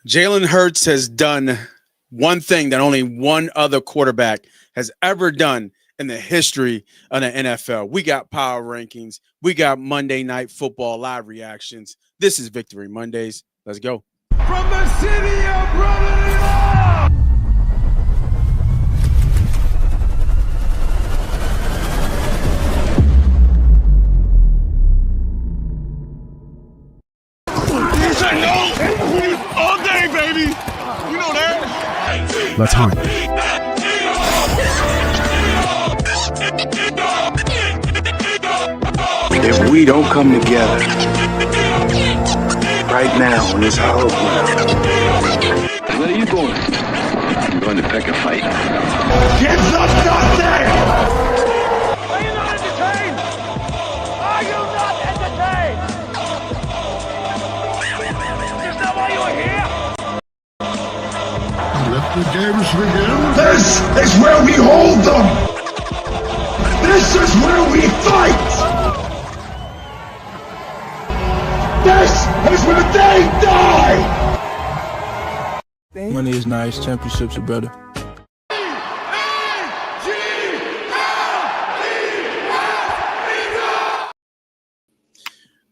Jalen Hurts has done one thing that only one other quarterback has ever done in the history of the NFL. We got power rankings. We got Monday Night Football live reactions. This is Victory Mondays. Let's go. From the city of brotherly love. All day, baby. You know that. Let's hunt. If we don't come together right now on this hollow ground. Where are you going? I'm going to pick a fight. Get up, nothing. Are you not entertained? Are you not entertained? Is that why you are here? Let the games begin. This is where we hold them. This is where we fight. This is where they die. Money is nice, championships are better.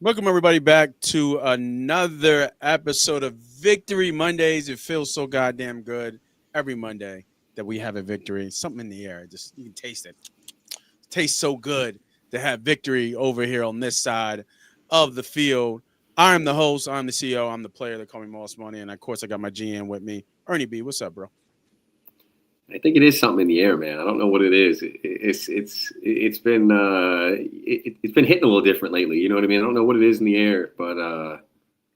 Welcome, everybody, back to another episode of Victory Mondays. It feels so goddamn good every Monday that we have a victory. Something in the air. Just you can taste it. It tastes so good to have victory over here on this side of the field. I'm the host. I'm the CEO. I'm the player. They call me Moss Money. And, of course, I got my GM with me, Ernie B. What's up, bro? I think it is something in the air, man. I don't know what it is. It's been hitting a little different lately. You know what I mean? I don't know what it is in the air, but I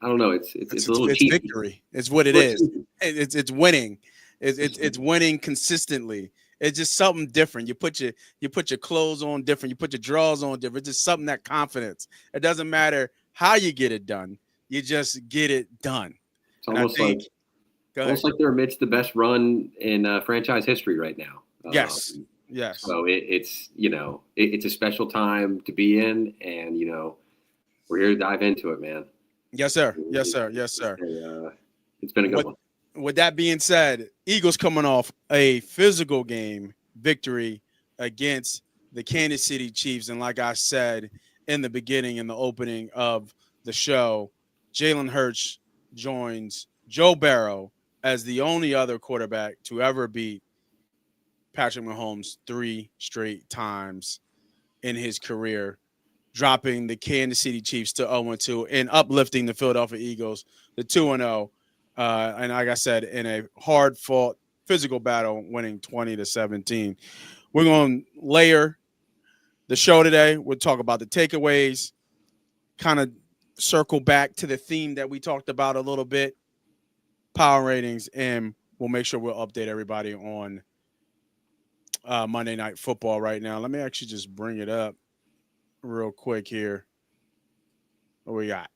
don't know. It's a little it's cheesy. victory. It's what it is. It's winning. It's winning consistently. It's just something different. You put your clothes on different. You put your drawers on different. It's just something that confidence. It doesn't matter how you get it done. You just get it done. It's almost like they're amidst the best run in franchise history right now. Yes. So it's a special time to be in, and we're here to dive into it, man. Yes, sir. It's been a good one. With that being said, Eagles coming off a physical game victory against the Kansas City Chiefs, and like I said in the beginning, in the opening of the show, Jalen Hurts joins Joe Burrow as the only other quarterback to ever beat Patrick Mahomes 3 straight times in his career, dropping the Kansas City Chiefs to 0-2 and uplifting the Philadelphia Eagles to 2-0. And like I said, in a hard-fought physical battle, winning 20-17. We're going to layer the show today. We'll talk about the takeaways, kind of circle back to the theme that we talked about a little bit, power ratings, and we'll make sure we'll update everybody on Monday Night Football right now. Let me actually just bring it up real quick here. What we got?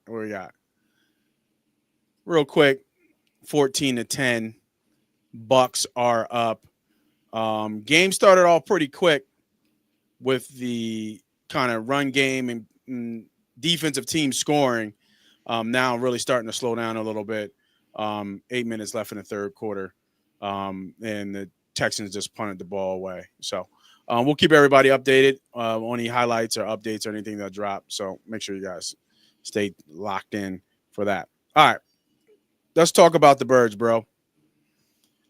Real quick, 14-10. Bucks are up. Game started off pretty quick with the kind of run game and defensive team scoring. Now really starting to slow down a little bit. 8 minutes left in the third quarter, and the Texans just punted the ball away. So we'll keep everybody updated on any highlights or updates or anything that drop. So make sure you guys stay locked in for that. All right, let's talk about the Birds, bro,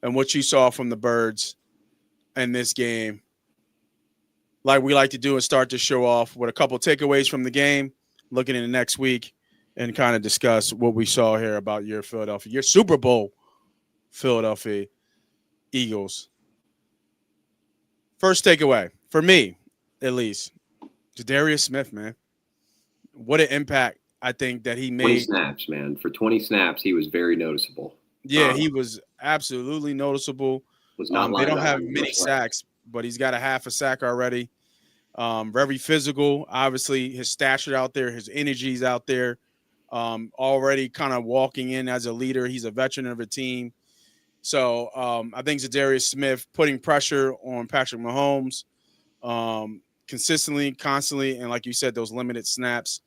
and what you saw from the Birds in this game. Like we like to do and start the show off with a couple takeaways from the game, looking into next week, and kind of discuss what we saw here about your Super Bowl Philadelphia Eagles. First takeaway, for me, at least, Jadarius Smith, man. What an impact I think that he made. 20 snaps, man. For 20 snaps, he was very noticeable. Yeah, he was absolutely noticeable. Was not they don't have many sacks, but he's got a half a sack already. Very physical. Obviously, his stature out there, his energy's out there. Already kind of walking in as a leader. He's a veteran of a team. So I think Jadarius Smith putting pressure on Patrick Mahomes consistently, constantly, and like you said, those limited snaps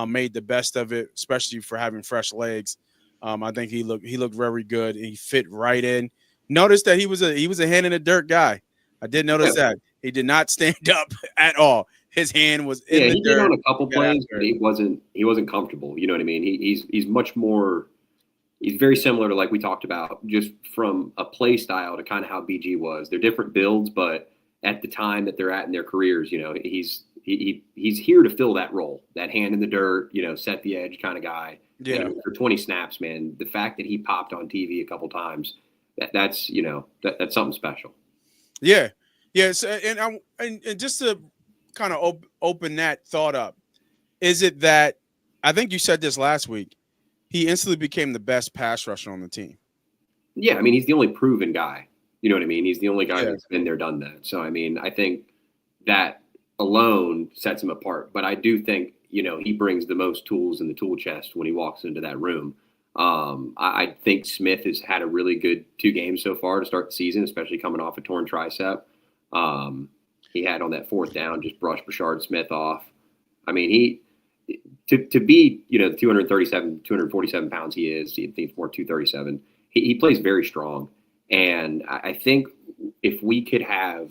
made the best of it, especially for having fresh legs. I think he looked very good. He fit right in. Notice that he was a hand in the dirt guy. I did notice that he did not stand up at all. His hand was in the he dirt. did on a couple plays, but he wasn't comfortable. You know what I mean? He's much more. He's very similar to, like we talked about, just from a play style to kind of how BG was. They're different builds, but at the time that they're at in their careers, you know, he's here to fill that role, that hand in the dirt, you know, set the edge kind of guy. Yeah. And for 20 snaps, man, the fact that he popped on TV a couple times, that's something special. Yeah. Yes. And just to kind of open that thought up, is it that I think you said this last week, he instantly became the best pass rusher on the team? Yeah. I mean, he's the only proven guy. You know what I mean? He's the only guy that's been there, done that. So, I mean, I think that alone sets him apart. But I do think, you know, he brings the most tools in the tool chest when he walks into that room. I think Smith has had a really good 2 games so far to start the season, especially coming off a torn tricep. He had on that 4th down, just brushed Brashard Smith off. I mean, to be, you know, the 247 pounds he is, I think it's more 237. He plays very strong. And I think if we could have,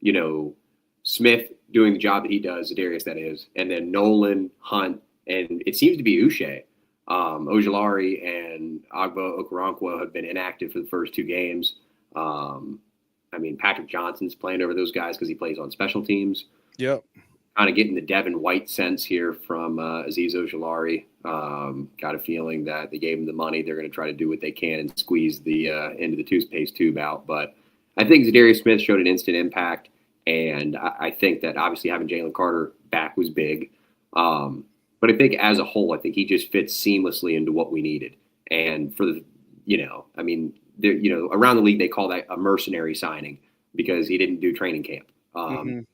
you know, Smith doing the job that he does, Zadarius that is, and then Nolan, Hunt, and it seems to be Uche, Ojulari and Agbo Okoronkwo have been inactive for the first 2 games. I mean, Patrick Johnson's playing over those guys because he plays on special teams. Yep. Kind of getting the Devin White sense here from Azeez Ojulari. Got a feeling that they gave him the money. They're going to try to do what they can and squeeze the end of the toothpaste tube out. But I think Zadarius Smith showed an instant impact. And I think that obviously having Jalen Carter back was big. But I think as a whole, I think he just fits seamlessly into what we needed. And for the, you know, I mean, you know, around the league, they call that a mercenary signing because he didn't do training camp.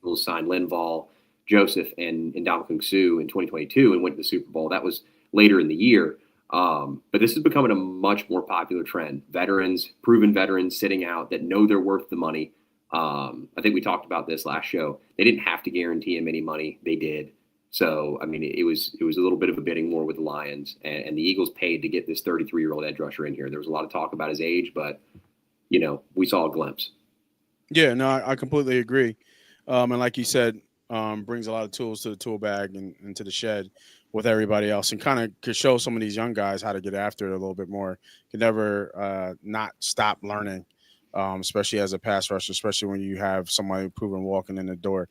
We'll sign Linval, Joseph, and Ndamukong Suh in 2022 and went to the Super Bowl. That was later in the year. But this is becoming a much more popular trend. Veterans, proven veterans sitting out that know they're worth the money. I think we talked about this last show. They didn't have to guarantee him any money. They did. So, I mean, it was a little bit of a bidding war with the Lions, and the Eagles paid to get this 33-year-old edge rusher in here. There was a lot of talk about his age, but, you know, we saw a glimpse. Yeah, no, I completely agree. And like you said, brings a lot of tools to the tool bag and into the shed with everybody else, and kind of could show some of these young guys how to get after it a little bit more. Can never not stop learning, especially as a pass rusher, especially when you have somebody proven walking in the door.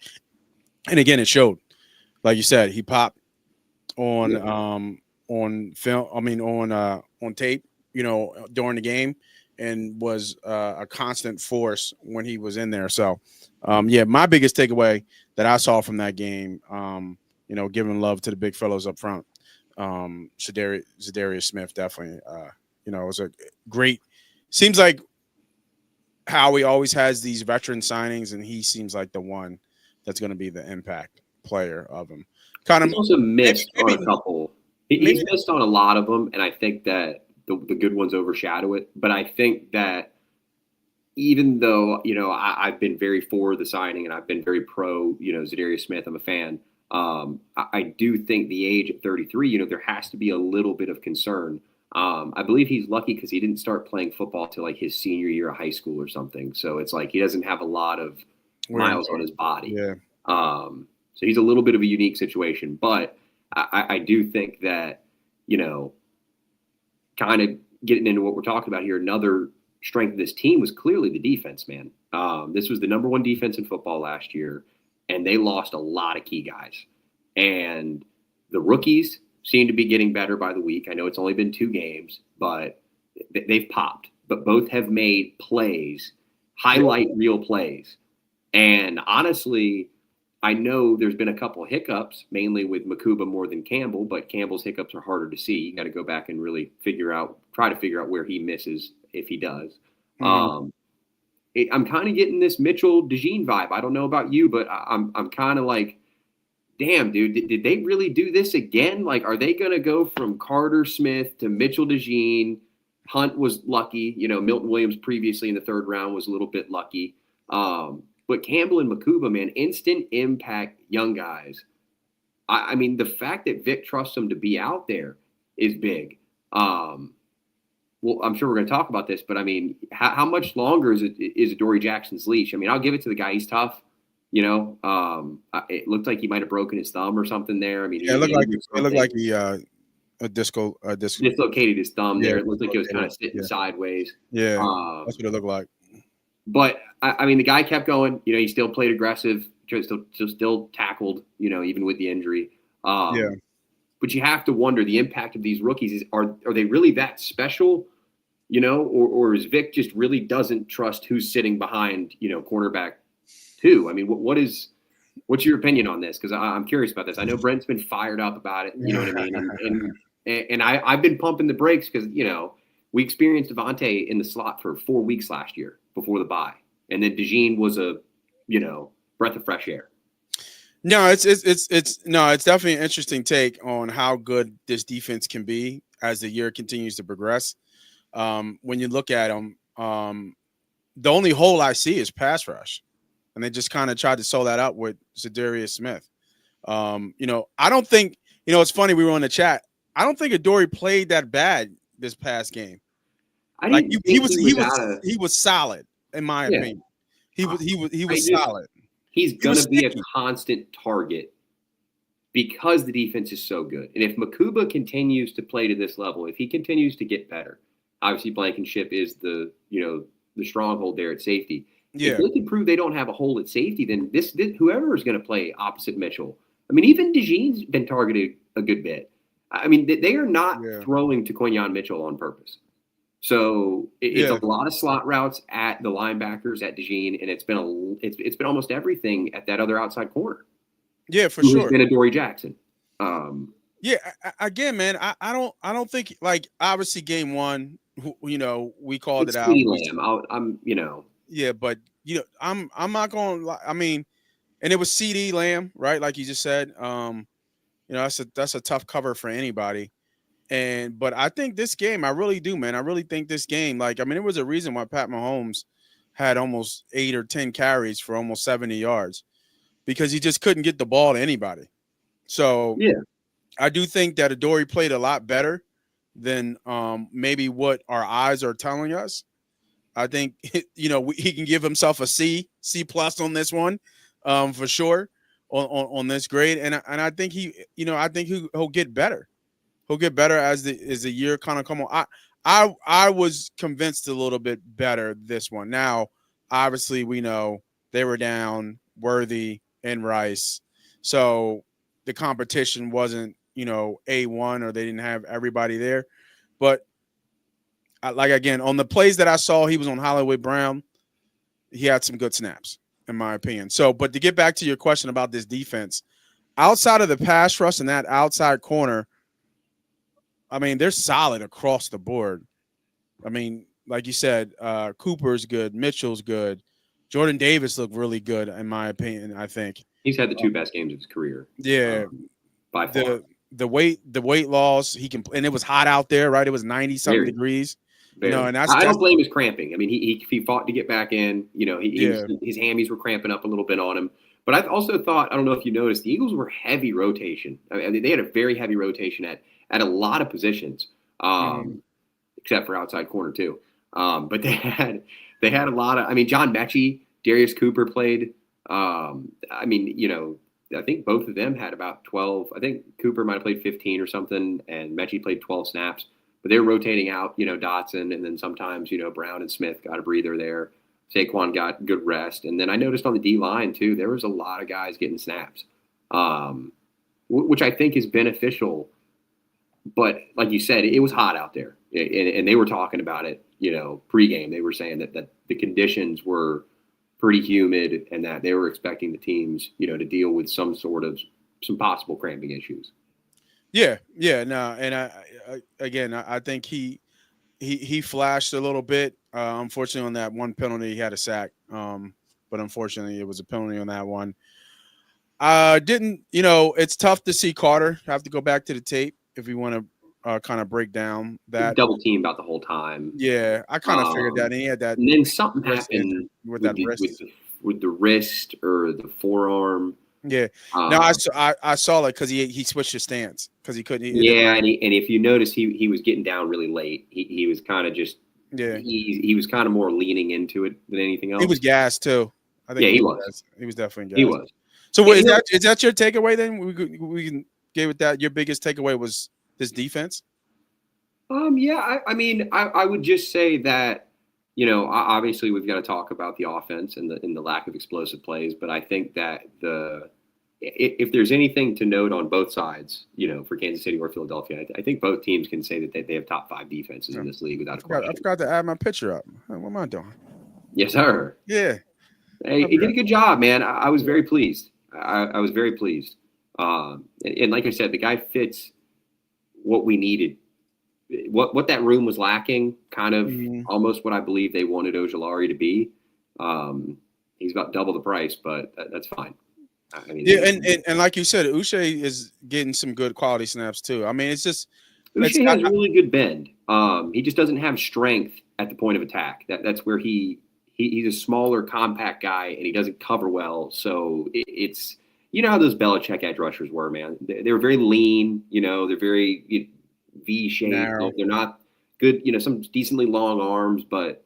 And again, it showed. Like you said, he popped on film. I mean, on tape, you know, during the game, and was a constant force when he was in there. So, yeah, my biggest takeaway that I saw from that game, you know, giving love to the big fellows up front, Zadarius Smith definitely, you know, it was a great. Seems like Howie always has these veteran signings, and he seems like the one that's going to be the impact player of him. He's also missed on a couple. He's missed on a lot of them, and I think that the good ones overshadow it. But I think that even though, you know, I've been very for the signing and I've been very pro, you know, Zadarius Smith, I'm a fan. I do think the age at 33, you know, there has to be a little bit of concern. I believe he's lucky because he didn't start playing football till like his senior year of high school or something. So it's like he doesn't have a lot of miles on his body. Yeah. So he's a little bit of a unique situation, but I do think that, you know, kind of getting into what we're talking about here, another strength of this team was clearly the defense, man. This was the number 1 defense in football last year, and they lost a lot of key guys. And the rookies seem to be getting better by the week. I know it's only been 2 games, but they've popped. But both have made plays, highlight real plays. And honestly, I know there's been a couple of hiccups, mainly with Makuba more than Campbell, but Campbell's hiccups are harder to see. You got to go back and really try to figure out where he misses if he does. I'm kind of getting this Mitchell DeJean vibe. I don't know about you, but I'm kind of like, damn, dude, did they really do this again? Like, are they going to go from Carter Smith to Mitchell DeJean? Hunt was lucky. You know, Milton Williams previously in the 3rd round was a little bit lucky. But Campbell and Makuba, man, instant impact young guys. I mean, the fact that Vic trusts them to be out there is big. well, I'm sure we're going to talk about this, but I mean, how much longer is Adoree Jackson's leash? I mean, I'll give it to the guy; he's tough. It looked like he might have broken his thumb or somsomething there. I mean, it looked like he dislocated his thumb there. It looked like he was kind of sitting sideways. Yeah, that's what it looked like. But I mean, the guy kept going. He still played aggressive, still tackled. Even with the injury. But you have to wonder the impact of these rookies. Are they really that special? Or is Vic just really doesn't trust who's sitting behind cornerback 2? I mean, what's your opinion on this? Because I'm curious about this. I know Brent's been fired up about it. You know what I mean? And I've been pumping the brakes because we experienced Devontae in the slot for 4 weeks last year before the bye, and then DeJean was a breath of fresh air. No, it's definitely an interesting take on how good this defense can be as the year continues to progress. When you look at them, the only hole I see is pass rush, and they just kind of tried to sew that up with Zadarius Smith. I don't think it's funny. We were on the chat. I don't think Adoree played that bad this past game. He was solid in my opinion. He was solid. He's going to be a constant target because the defense is so good. And if Makuba continues to play to this level, if he continues to get better, obviously Blankenship is the stronghold there at safety. Yeah. If they can prove they don't have a hole at safety, then this whoever is going to play opposite Mitchell. I mean, even DeJean's been targeted a good bit. I mean, they are not throwing to Quinyon Mitchell on purpose. So it's a lot of slot routes at the linebackers at DeJean, and it's been almost everything at that other outside corner. Yeah, for sure. It's been Adoree Jackson. Again, man, I don't think obviously game 1, we called it out. Lamb. Yeah, but I'm not going. I mean, and it was CD Lamb, right? Like you just said. That's a tough cover for anybody. But I think this game, I really do, man. I really think this game, there was a reason why Pat Mahomes had almost 8 or 10 carries for almost 70 yards because he just couldn't get the ball to anybody. So I do think that Adoree played a lot better than maybe what our eyes are telling us. I think, he can give himself a C+ on this one for sure on this grade. And I think he'll get better. He'll get better as the year kind of come on. I was convinced a little bit better this one. Now, obviously, we know they were down Worthy and Rice, so the competition wasn't A1 or they didn't have everybody there. But again, on the plays that I saw, he was on Hollywood Brown. He had some good snaps, in my opinion. So, but to get back to your question about this defense, outside of the pass rush and that outside corner. I mean, they're solid across the board. I mean, like you said, Cooper's good. Mitchell's good. Jordan Davis looked really good, in my opinion, I think. He's had the 2 best games of his career. Yeah. By far. The weight loss, he can – and it was hot out there, right? It was 90-something degrees. And I don't blame his cramping. I mean, he fought to get back in. His hammies were cramping up a little bit on him. But I also thought – I don't know if you noticed, the Eagles were heavy rotation. I mean, they had a very heavy rotation at a lot of positions, except for outside corner too. But they had a lot of. I mean, John Mechie, Darius Cooper played. I think both of them had about 12. I think Cooper might have played 15 or something, and Mechie played 12 snaps. But they were rotating out, Dotson, and then sometimes Brown and Smith got a breather there. Saquon got good rest, and then I noticed on the D line too, there was a lot of guys getting snaps, which I think is beneficial. But like you said, it was hot out there, and they were talking about it, pregame. They were saying that the conditions were pretty humid and that they were expecting the teams, to deal with some possible cramping issues. Yeah, no, and I think he flashed a little bit. Unfortunately, on that one penalty, he had a sack. But unfortunately, it was a penalty on that one. It's tough to see Carter. Have to go back to the tape if we want to kind of break down that. Double team about the whole time. Yeah, I kind of figured that. And he had that. And then something happened with the wrist or the forearm. Yeah. No, I saw it because he switched his stance because he couldn't. And if you notice, he was getting down really late. He was kind of just he was kind of more leaning into it than anything else. He was gassed too. I think he was. He was definitely gassed. He was. So is that your takeaway then? We can give it that. Your biggest takeaway was this defense. Yeah. I mean, I would just say that. Obviously we've got to talk about the offense and the lack of explosive plays, but I think that if there's anything to note on both sides, for Kansas City or Philadelphia, I think both teams can say that they have top 5 defenses in this league without a question. I forgot to add my picture up. What am I doing? Yes, sir. Yeah. Hey, he did a good job, man. I was very pleased. I was very pleased. And like I said, the guy fits what we needed. What that room was lacking, kind of almost what I believe they wanted Ojulari to be. He's about double the price, but that's fine. I mean, and like you said, Uche is getting some good quality snaps too. I mean, it's just Uche has really good bend. He just doesn't have strength at the point of attack. That's where he's a smaller, compact guy, and he doesn't cover well. So it's how those Belichick edge rushers were, man. They're very lean. They're very V-shaped. They're not good, some decently long arms, but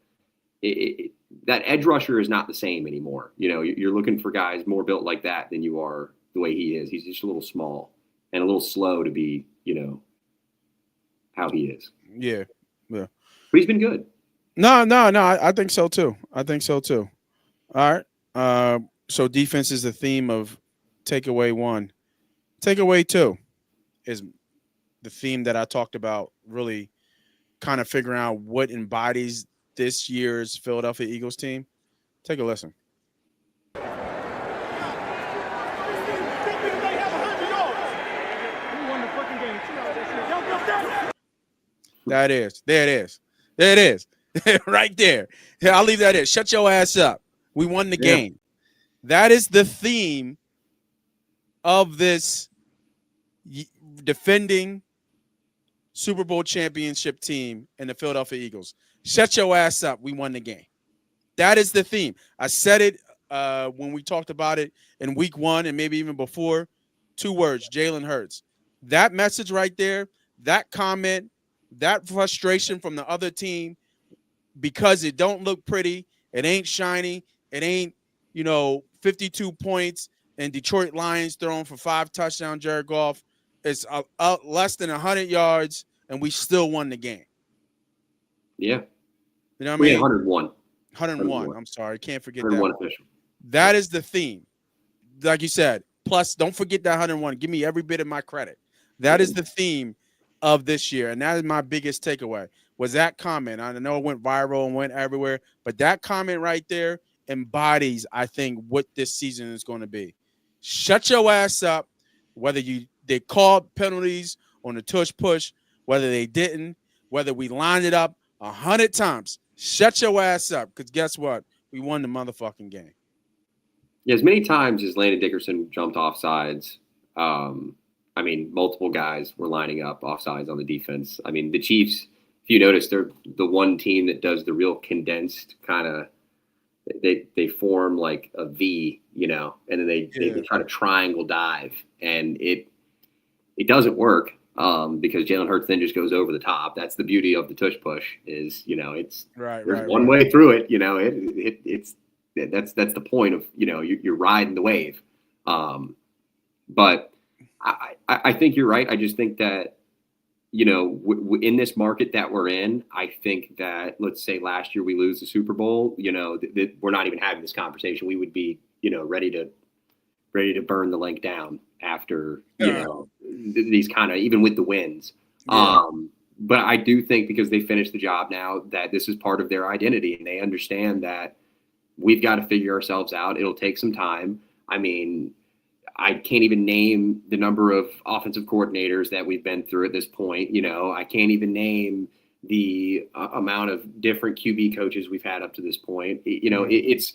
that edge rusher is not the same anymore. You're looking for guys more built like that than you are the way he is. He's just a little small and a little slow to be, how he is. Yeah. But he's been good. No. I think so too. All right. So defense is the theme of takeaway 1. Takeaway 2 is the theme that I talked about, really kind of figuring out what embodies this year's Philadelphia Eagles team. Take a listen. There it is. Right there. I'll leave that there. Shut your ass up. We won the game. That is the theme of this defending Super Bowl championship team and the Philadelphia Eagles. Shut your ass up. We won the game. That is the theme. I said it when we talked about it in week 1 and maybe even before. 2 words, Jalen Hurts. That message right there, that comment, that frustration from the other team because it don't look pretty, it ain't shiny, it ain't, 52 points and Detroit Lions thrown for 5 touchdowns, Jared Goff. It's less than 100 yards, and we still won the game. Yeah. You know what I mean? 101. 101. I'm sorry. Can't forget 101 that. Official. That is the theme. Like you said. Plus, don't forget that 101. Give me every bit of my credit. That is the theme of this year, and that is my biggest takeaway, was that comment. I know it went viral and went everywhere, but that comment right there embodies, I think, what this season is going to be. Shut your ass up, whether they called penalties on the tush push, whether they didn't, whether we lined it up 100 times. Shut your ass up, because guess what? We won the motherfucking game. Yeah, as many times as Landon Dickerson jumped off sides, multiple guys were lining up offsides on the defense. I mean, the Chiefs, if you notice, they're the one team that does the real condensed kind of – they form like a V, and then they try to triangle dive. And it doesn't work because Jalen Hurts then just goes over the top. That's the beauty of the tush push is, there's one way through it. It's that's the point of, you're riding the wave. But I think you're right. I just think that, in this market that we're in, I think that, let's say last year we lose the Super Bowl, we're not even having this conversation. We would be, ready to burn the link down after, these kind of, even with the wins. Yeah. But I do think because they finished the job now that this is part of their identity and they understand that we've got to figure ourselves out. It'll take some time. I mean, I can't even name the number of offensive coordinators that we've been through at this point. I can't even name the amount of different QB coaches we've had up to this point. It's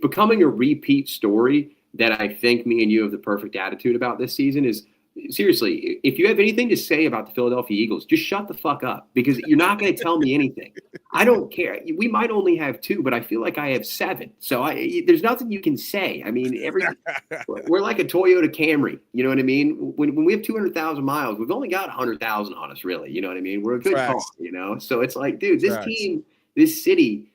becoming a repeat story that I think me and you have the perfect attitude about this season is seriously, if you have anything to say about the Philadelphia Eagles, just shut the fuck up because you're not going to tell me anything. I don't care. We might only have 2, but I feel like I have 7. So there's nothing you can say. I mean, we're like a Toyota Camry. You know what I mean? When we have 200,000 miles, we've only got 100,000 on us, really. You know what I mean? We're a good car, you know? So it's like, dude, this team, this city,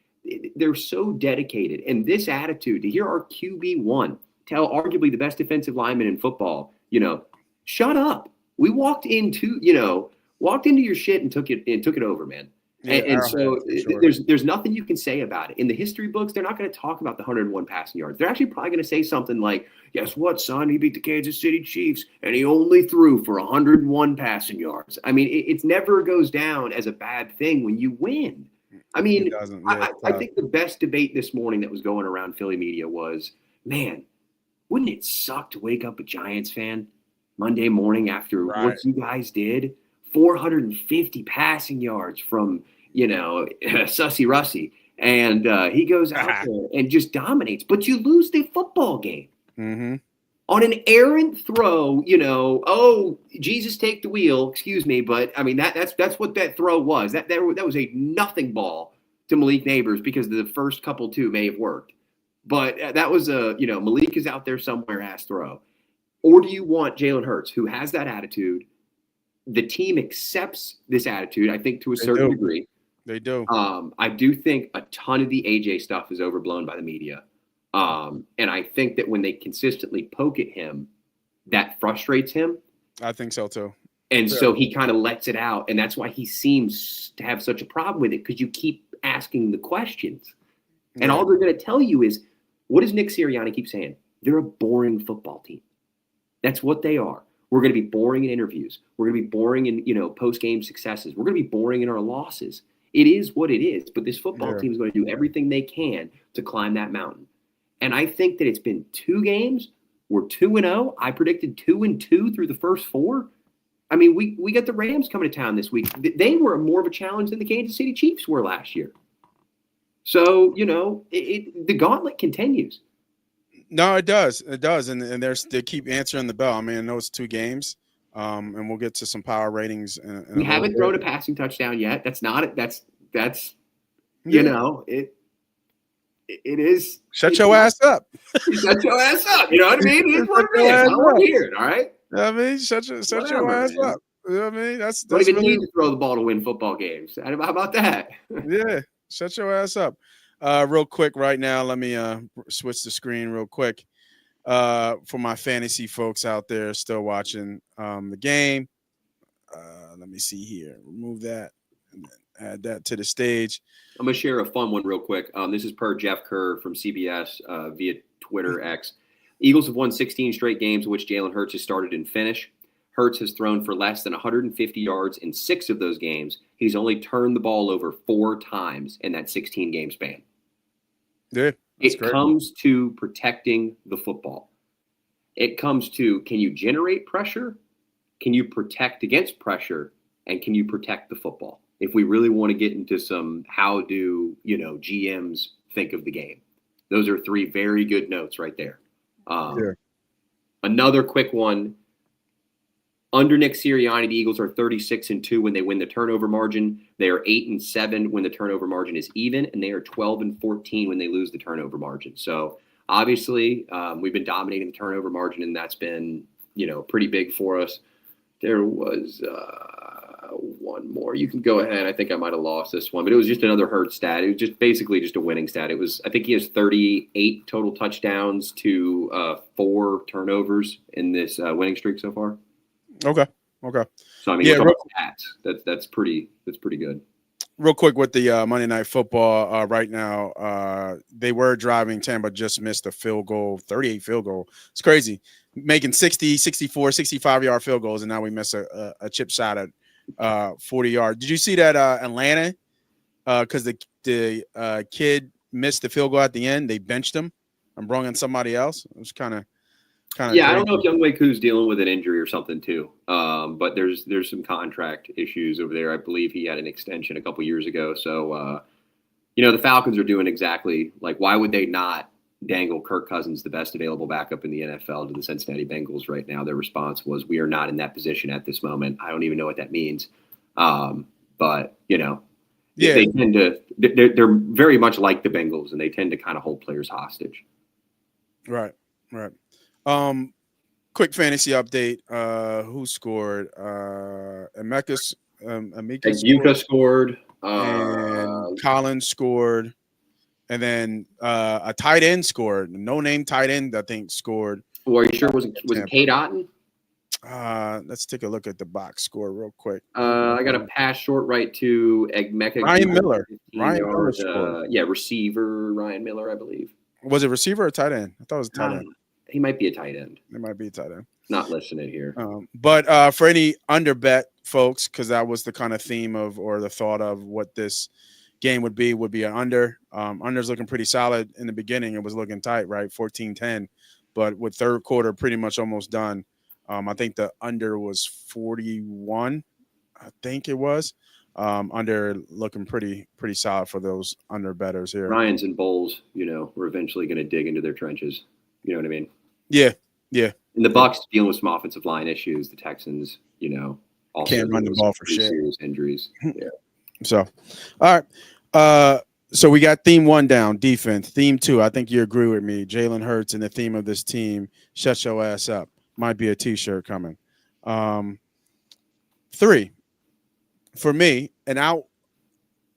they're so dedicated. And this attitude, to hear our QB1 tell arguably the best defensive lineman in football, you know, shut up. We walked into your shit and took it over, man. And so there's nothing you can say about it. In the history books, they're not going to talk about the 101 passing yards. They're actually probably going to say something like, guess what, son? He beat the Kansas City Chiefs, and he only threw for 101 passing yards. I mean, it never goes down as a bad thing when you win. I mean, I think the best debate this morning that was going around Philly media was, man, wouldn't it suck to wake up a Giants fan Monday morning after what you guys did? 450 passing yards from, you know, Sussy Russy. And he goes out there and just dominates. But you lose the football game. Mm-hmm. On an errant throw, you know, oh, Jesus, take the wheel. Excuse me. But, I mean, that's what that throw was. That was a nothing ball to Malik Neighbors because the first couple two may have worked. But that was Malik is out there somewhere ass throw. Or do you want Jalen Hurts, who has that attitude? The team accepts this attitude, I think, to a certain degree. They do. I do think a ton of the AJ stuff is overblown by the media. And I think that when they consistently poke at him, that frustrates him. I think so, too. And so he kind of lets it out. And that's why he seems to have such a problem with it, because you keep asking the questions. And all they're going to tell you is, what does Nick Sirianni keep saying? They're a boring football team. That's what they are. We're going to be boring in interviews. We're going to be boring in, post-game successes. We're going to be boring in our losses. It is what it is. But this football team is going to do everything they can to climb that mountain. And I think that it's been 2 games. We're 2-0. I predicted 2-2 through the first 4. I mean, we got the Rams coming to town this week. They were more of a challenge than the Kansas City Chiefs were last year. So, the gauntlet continues. No, it does. It does. And they keep answering the bell. I mean, I know it's 2 games, and we'll get to some power ratings. We haven't thrown a passing touchdown yet. That's not it. It is. Shut your ass up. Shut your ass up. You know what I mean? It is what it is. I don't want to hear it. All right. I mean, shut your ass up. You know what I mean? That's don't even need to throw the ball to win football games. How about that? Yeah. Shut your ass up. Real quick right now, let me switch the screen real quick for my fantasy folks out there still watching the game. Let me see here. Remove that and then add that to the stage. I'm going to share a fun one real quick. This is per Jeff Kerr from CBS via Twitter X. Eagles have won 16 straight games in which Jalen Hurts has started and finished. Hurts has thrown for less than 150 yards in 6 of those games. He's only turned the ball over 4 times in that 16-game span. Yeah, it comes to protecting the football. It comes to, can you generate pressure? Can you protect against pressure? And can you protect the football? If we really want to get into some how do, GMs think of the game. Those are 3 very good notes right there. Another quick one. Under Nick Sirianni, the Eagles are 36-2 when they win the turnover margin. They are 8-7 when the turnover margin is even, and they are 12-14 when they lose the turnover margin. So obviously, we've been dominating the turnover margin, and that's been, pretty big for us. There was one more. You can go ahead. I think I might have lost this one, but it was just another Hurts stat. It was just basically just a winning stat. It was, I think he has 38 total touchdowns to 4 turnovers in this winning streak so far. Okay. So I mean, stats. That's pretty good. Real quick with the Monday Night Football right now, they were driving 10, but just missed a field goal, 38 field goal. It's crazy, making 60, 64, 65-yard field goals, and now we miss a chip shot at 40 yards. Did you see that Atlanta? Because the kid missed the field goal at the end, they benched him and brought in somebody else. It was kind of. Yeah, I don't know if Younghoe Koo's dealing with an injury or something too. But there's some contract issues over there. I believe he had an extension a couple years ago. So, the Falcons are doing exactly like, why would they not dangle Kirk Cousins, the best available backup in the NFL, to the Cincinnati Bengals right now, their response was, "We are not in that position at this moment." I don't even know what that means. But, Yeah. they tend to – they're very much like the Bengals, and they tend to kind of hold players hostage. Right. Quick fantasy update. Who scored? Emeka scored. And Collins scored. And then a tight end scored. No-name tight end, I think, scored. Well, are you sure? Was it Cade Otton? Let's take a look at the box score real quick. I got a pass short right to Egmeka. Ryan Miller. Miller scored. Receiver Ryan Miller, I believe. Was it receiver or tight end? I thought it was tight end. He might be a tight end. It might be a tight end. Not listing it here. But for any under bet folks, because that was the kind of theme of or the thought of what this game would be an under. Under's looking pretty solid in the beginning. It was looking tight, right? 14-10. But with third quarter pretty much almost done, I think the under was 41. I think it was. Under looking pretty solid for those under bettors here. Ryans and Bowles, we're eventually going to dig into their trenches. You know what I mean? Yeah. And the Bucs dealing with some offensive line issues. The Texans, also can't run the ball for shit. Serious injuries. Yeah. So, all right. So we got theme 1 down, defense. Theme 2, I think you agree with me. Jalen Hurts and the theme of this team, shut your ass up. Might be a T-shirt coming. 3, for me, and out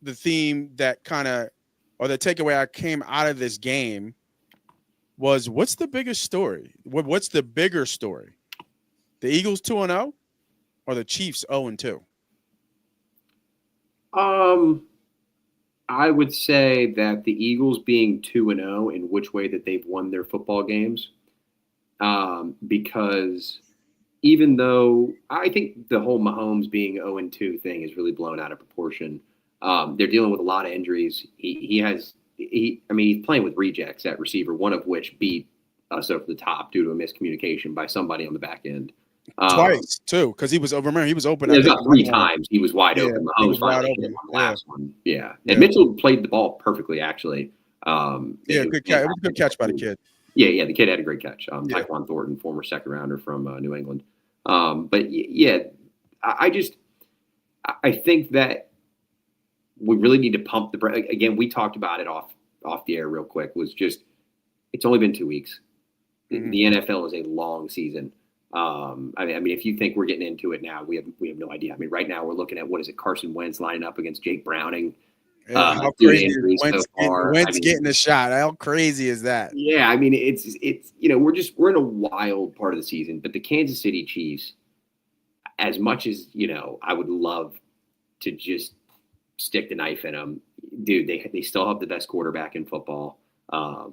the theme that or the takeaway I came out of this game was, what's the biggest story? What's the bigger story? The Eagles 2-0 or the Chiefs 0-2? I would say that the Eagles being 2-0 in which way that they've won their football games, because even though I think the whole Mahomes being 0-2 thing is really blown out of proportion, they're dealing with a lot of injuries. He's playing with rejects at receiver, one of which beat us over the top due to a miscommunication by somebody on the back end. Twice too, because he was open. Remember, he was open. It was about 3 times. He was wide open. Mahomes finally hit him on the last one. Yeah. And Mitchell played the ball perfectly, actually. Good catch. It was a good catch by the kid. Yeah, the kid had a great catch. Tyquan Thornton, former second rounder from New England. But yeah, I think that we really need to pump the – again, we talked about it off the air real quick, was just it's only been 2 weeks. Mm-hmm. The NFL is a long season. If you think we're getting into it now, we have no idea. Right now we're looking at, what is it, Carson Wentz lining up against Jake Browning. How crazy is Wentz getting a shot? How crazy is that? Yeah, it's we're in a wild part of the season. But the Kansas City Chiefs, as much as I would love to just stick the knife in them, dude, they still have the best quarterback in football. I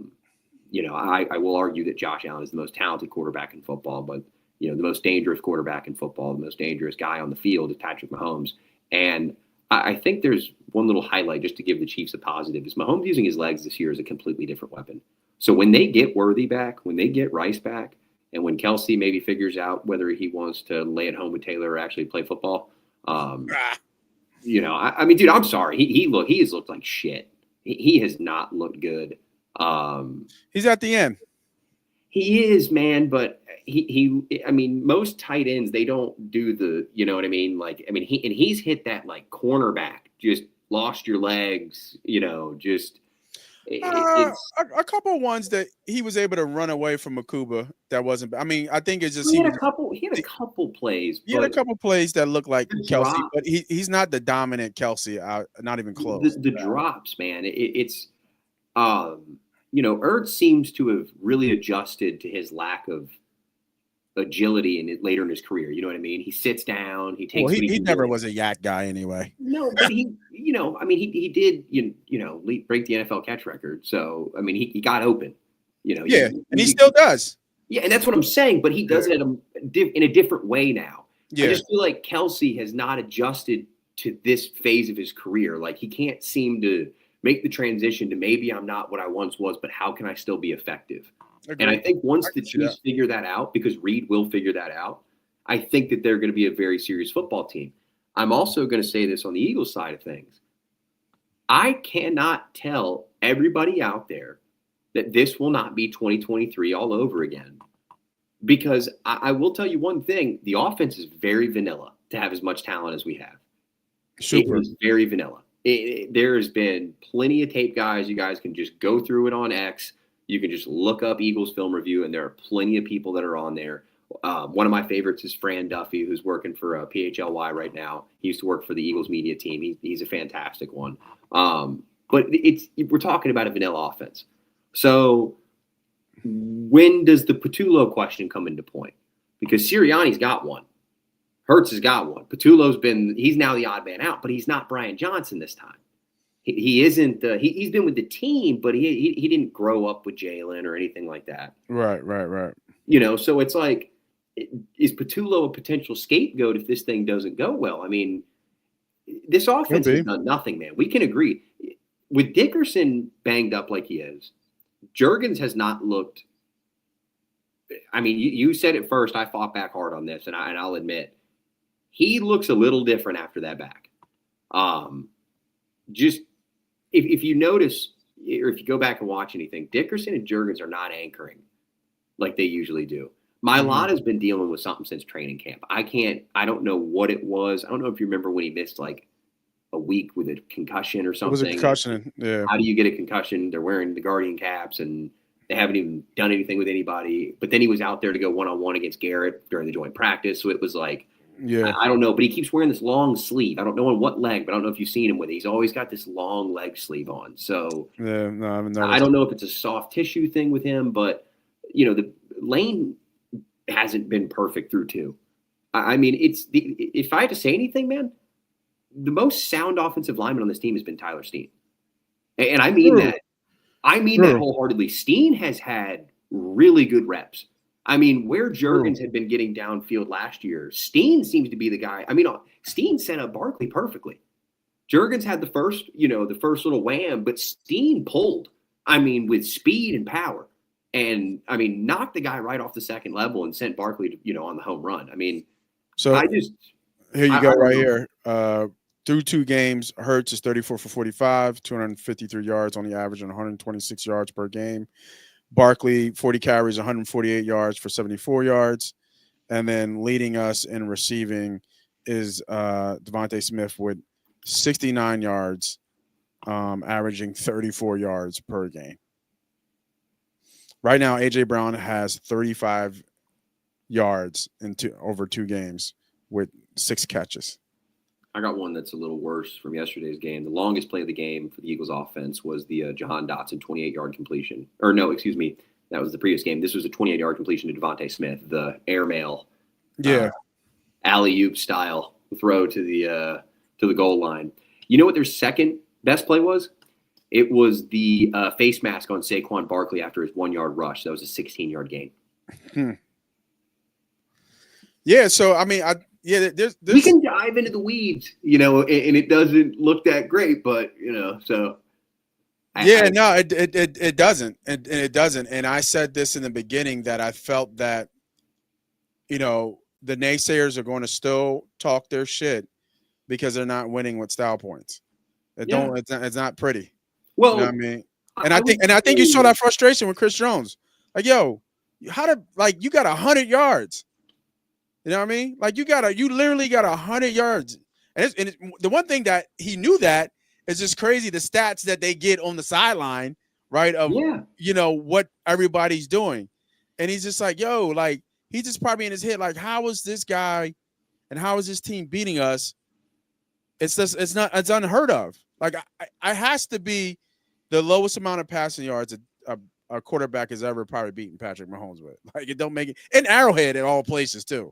will argue that Josh Allen is the most talented quarterback in football, but the most dangerous quarterback in football, the most dangerous guy on the field is Patrick Mahomes. And I think there's one little highlight just to give the Chiefs a positive is Mahomes using his legs this year is a completely different weapon. So when they get Worthy back, when they get Rice back, and when Kelsey maybe figures out whether he wants to lay at home with Taylor or actually play football, dude, I'm sorry. He has looked like shit. He has not looked good. He's at the end. He is, man, but most tight ends, they don't do the, he's hit that like cornerback, just lost your legs, it's a couple ones that he was able to run away from Akuba. That wasn't, I think it's just, he had a couple plays. He had a couple plays that looked like Kelsey, but he's not the dominant Kelsey, not even close. The drops, man, Ertz seems to have really adjusted to his lack of agility later in his career. You know what I mean? He sits down. He takes. Well, he never was a yak guy anyway. No, but he did. Break the NFL catch record. So he got open. Yeah, and he still does. Yeah, and that's what I'm saying. But he does it in a different way now. Yeah. I just feel like Kelsey has not adjusted to this phase of his career. Like he can't seem to make the transition to maybe I'm not what I once was, but how can I still be effective? Agreed. And I think once the Chiefs figure that out, because Reed will figure that out, I think that they're going to be a very serious football team. I'm also going to say this on the Eagles side of things. I cannot tell everybody out there that this will not be 2023 all over again. Because I will tell you one thing, the offense is very vanilla to have as much talent as we have. Super. It is very vanilla. There has been plenty of tape, guys. You guys can just go through it on X. You can just look up Eagles film review, and there are plenty of people that are on there. One of my favorites is Fran Duffy, who's working for PHLY right now. He used to work for the Eagles media team. He's a fantastic one. But we're talking about a vanilla offense. So when does the Patullo question come into point? Because Sirianni's got one. Hurts has got one. He's now the odd man out, but he's not Brian Johnson this time. He isn't. He's been with the team, but he didn't grow up with Jalen or anything like that. Right. So it's like, is Patullo a potential scapegoat if this thing doesn't go well? I mean, this offense has done nothing, man. We can agree. With Dickerson banged up like he is, Juergens has not looked. I mean, you said it first. I fought back hard on this, and I'll admit, he looks a little different after that back. Just if you notice, or if you go back and watch anything, Dickerson and Juergens are not anchoring like they usually do. Mailata's been dealing with something since training camp. I don't know what it was. I don't know if you remember when he missed like a week with a concussion or something. It was a concussion, yeah. How do you get a concussion? They're wearing the Guardian caps, and they haven't even done anything with anybody. But then he was out there to go one-on-one against Garrett during the joint practice. So it was like, I don't know. But he keeps wearing this long sleeve. I don't know on what leg, but I don't know if you've seen him with it. He's always got this long leg sleeve on. So yeah, no, I haven't noticed. I don't know if it's a soft tissue thing with him, but, the lane hasn't been perfect through two. I mean, if I had to say anything, man, the most sound offensive lineman on this team has been Tyler Steen. And I mean that. I mean that wholeheartedly. Steen has had really good reps. I mean, where Juergens had been getting downfield last year, Steen seems to be the guy. I mean, Steen set up Barkley perfectly. Juergens had the first little wham, but Steen pulled, with speed and power. And, knocked the guy right off the second level and sent Barkley, on the home run. So here you go right here. Through two games, Hurts is 34 for 45, 253 yards, only averaging 126 yards per game. Barkley, 40 carries, 148 yards for 74 yards. And then leading us in receiving is Devontae Smith with 69 yards, averaging 34 yards per game. Right now, A.J. Brown has 35 yards over two games with 6 catches. I got one that's a little worse from yesterday's game. The longest play of the game for the Eagles offense was the Jahan Dotson 28-yard completion. Or no, excuse me. That was the previous game. This was a 28-yard completion to Devontae Smith, the airmail, alley-oop style throw to the goal line. You know what their second best play was? It was the face mask on Saquon Barkley after his 1-yard rush. That was a 16-yard gain. Yeah, so there's we can dive into the weeds, and it doesn't look that great, but so. It doesn't, and it doesn't. And I said this in the beginning that I felt that, the naysayers are going to still talk their shit because they're not winning with style points. It's not pretty. Well, you know what I mean, and I think you saw that frustration with Chris Jones. Like, yo, you got 100 yards. You know what I mean? Like you literally got 100 yards. And the one thing that he knew that is just crazy, the stats that they get on the sideline, right? Of, what everybody's doing. And he's just like, yo, like he's just probably in his head, like, how is this guy and how is this team beating us? It's unheard of. Like I has to be the lowest amount of passing yards a quarterback has ever probably beaten Patrick Mahomes with. Like it don't make it in Arrowhead at all places too.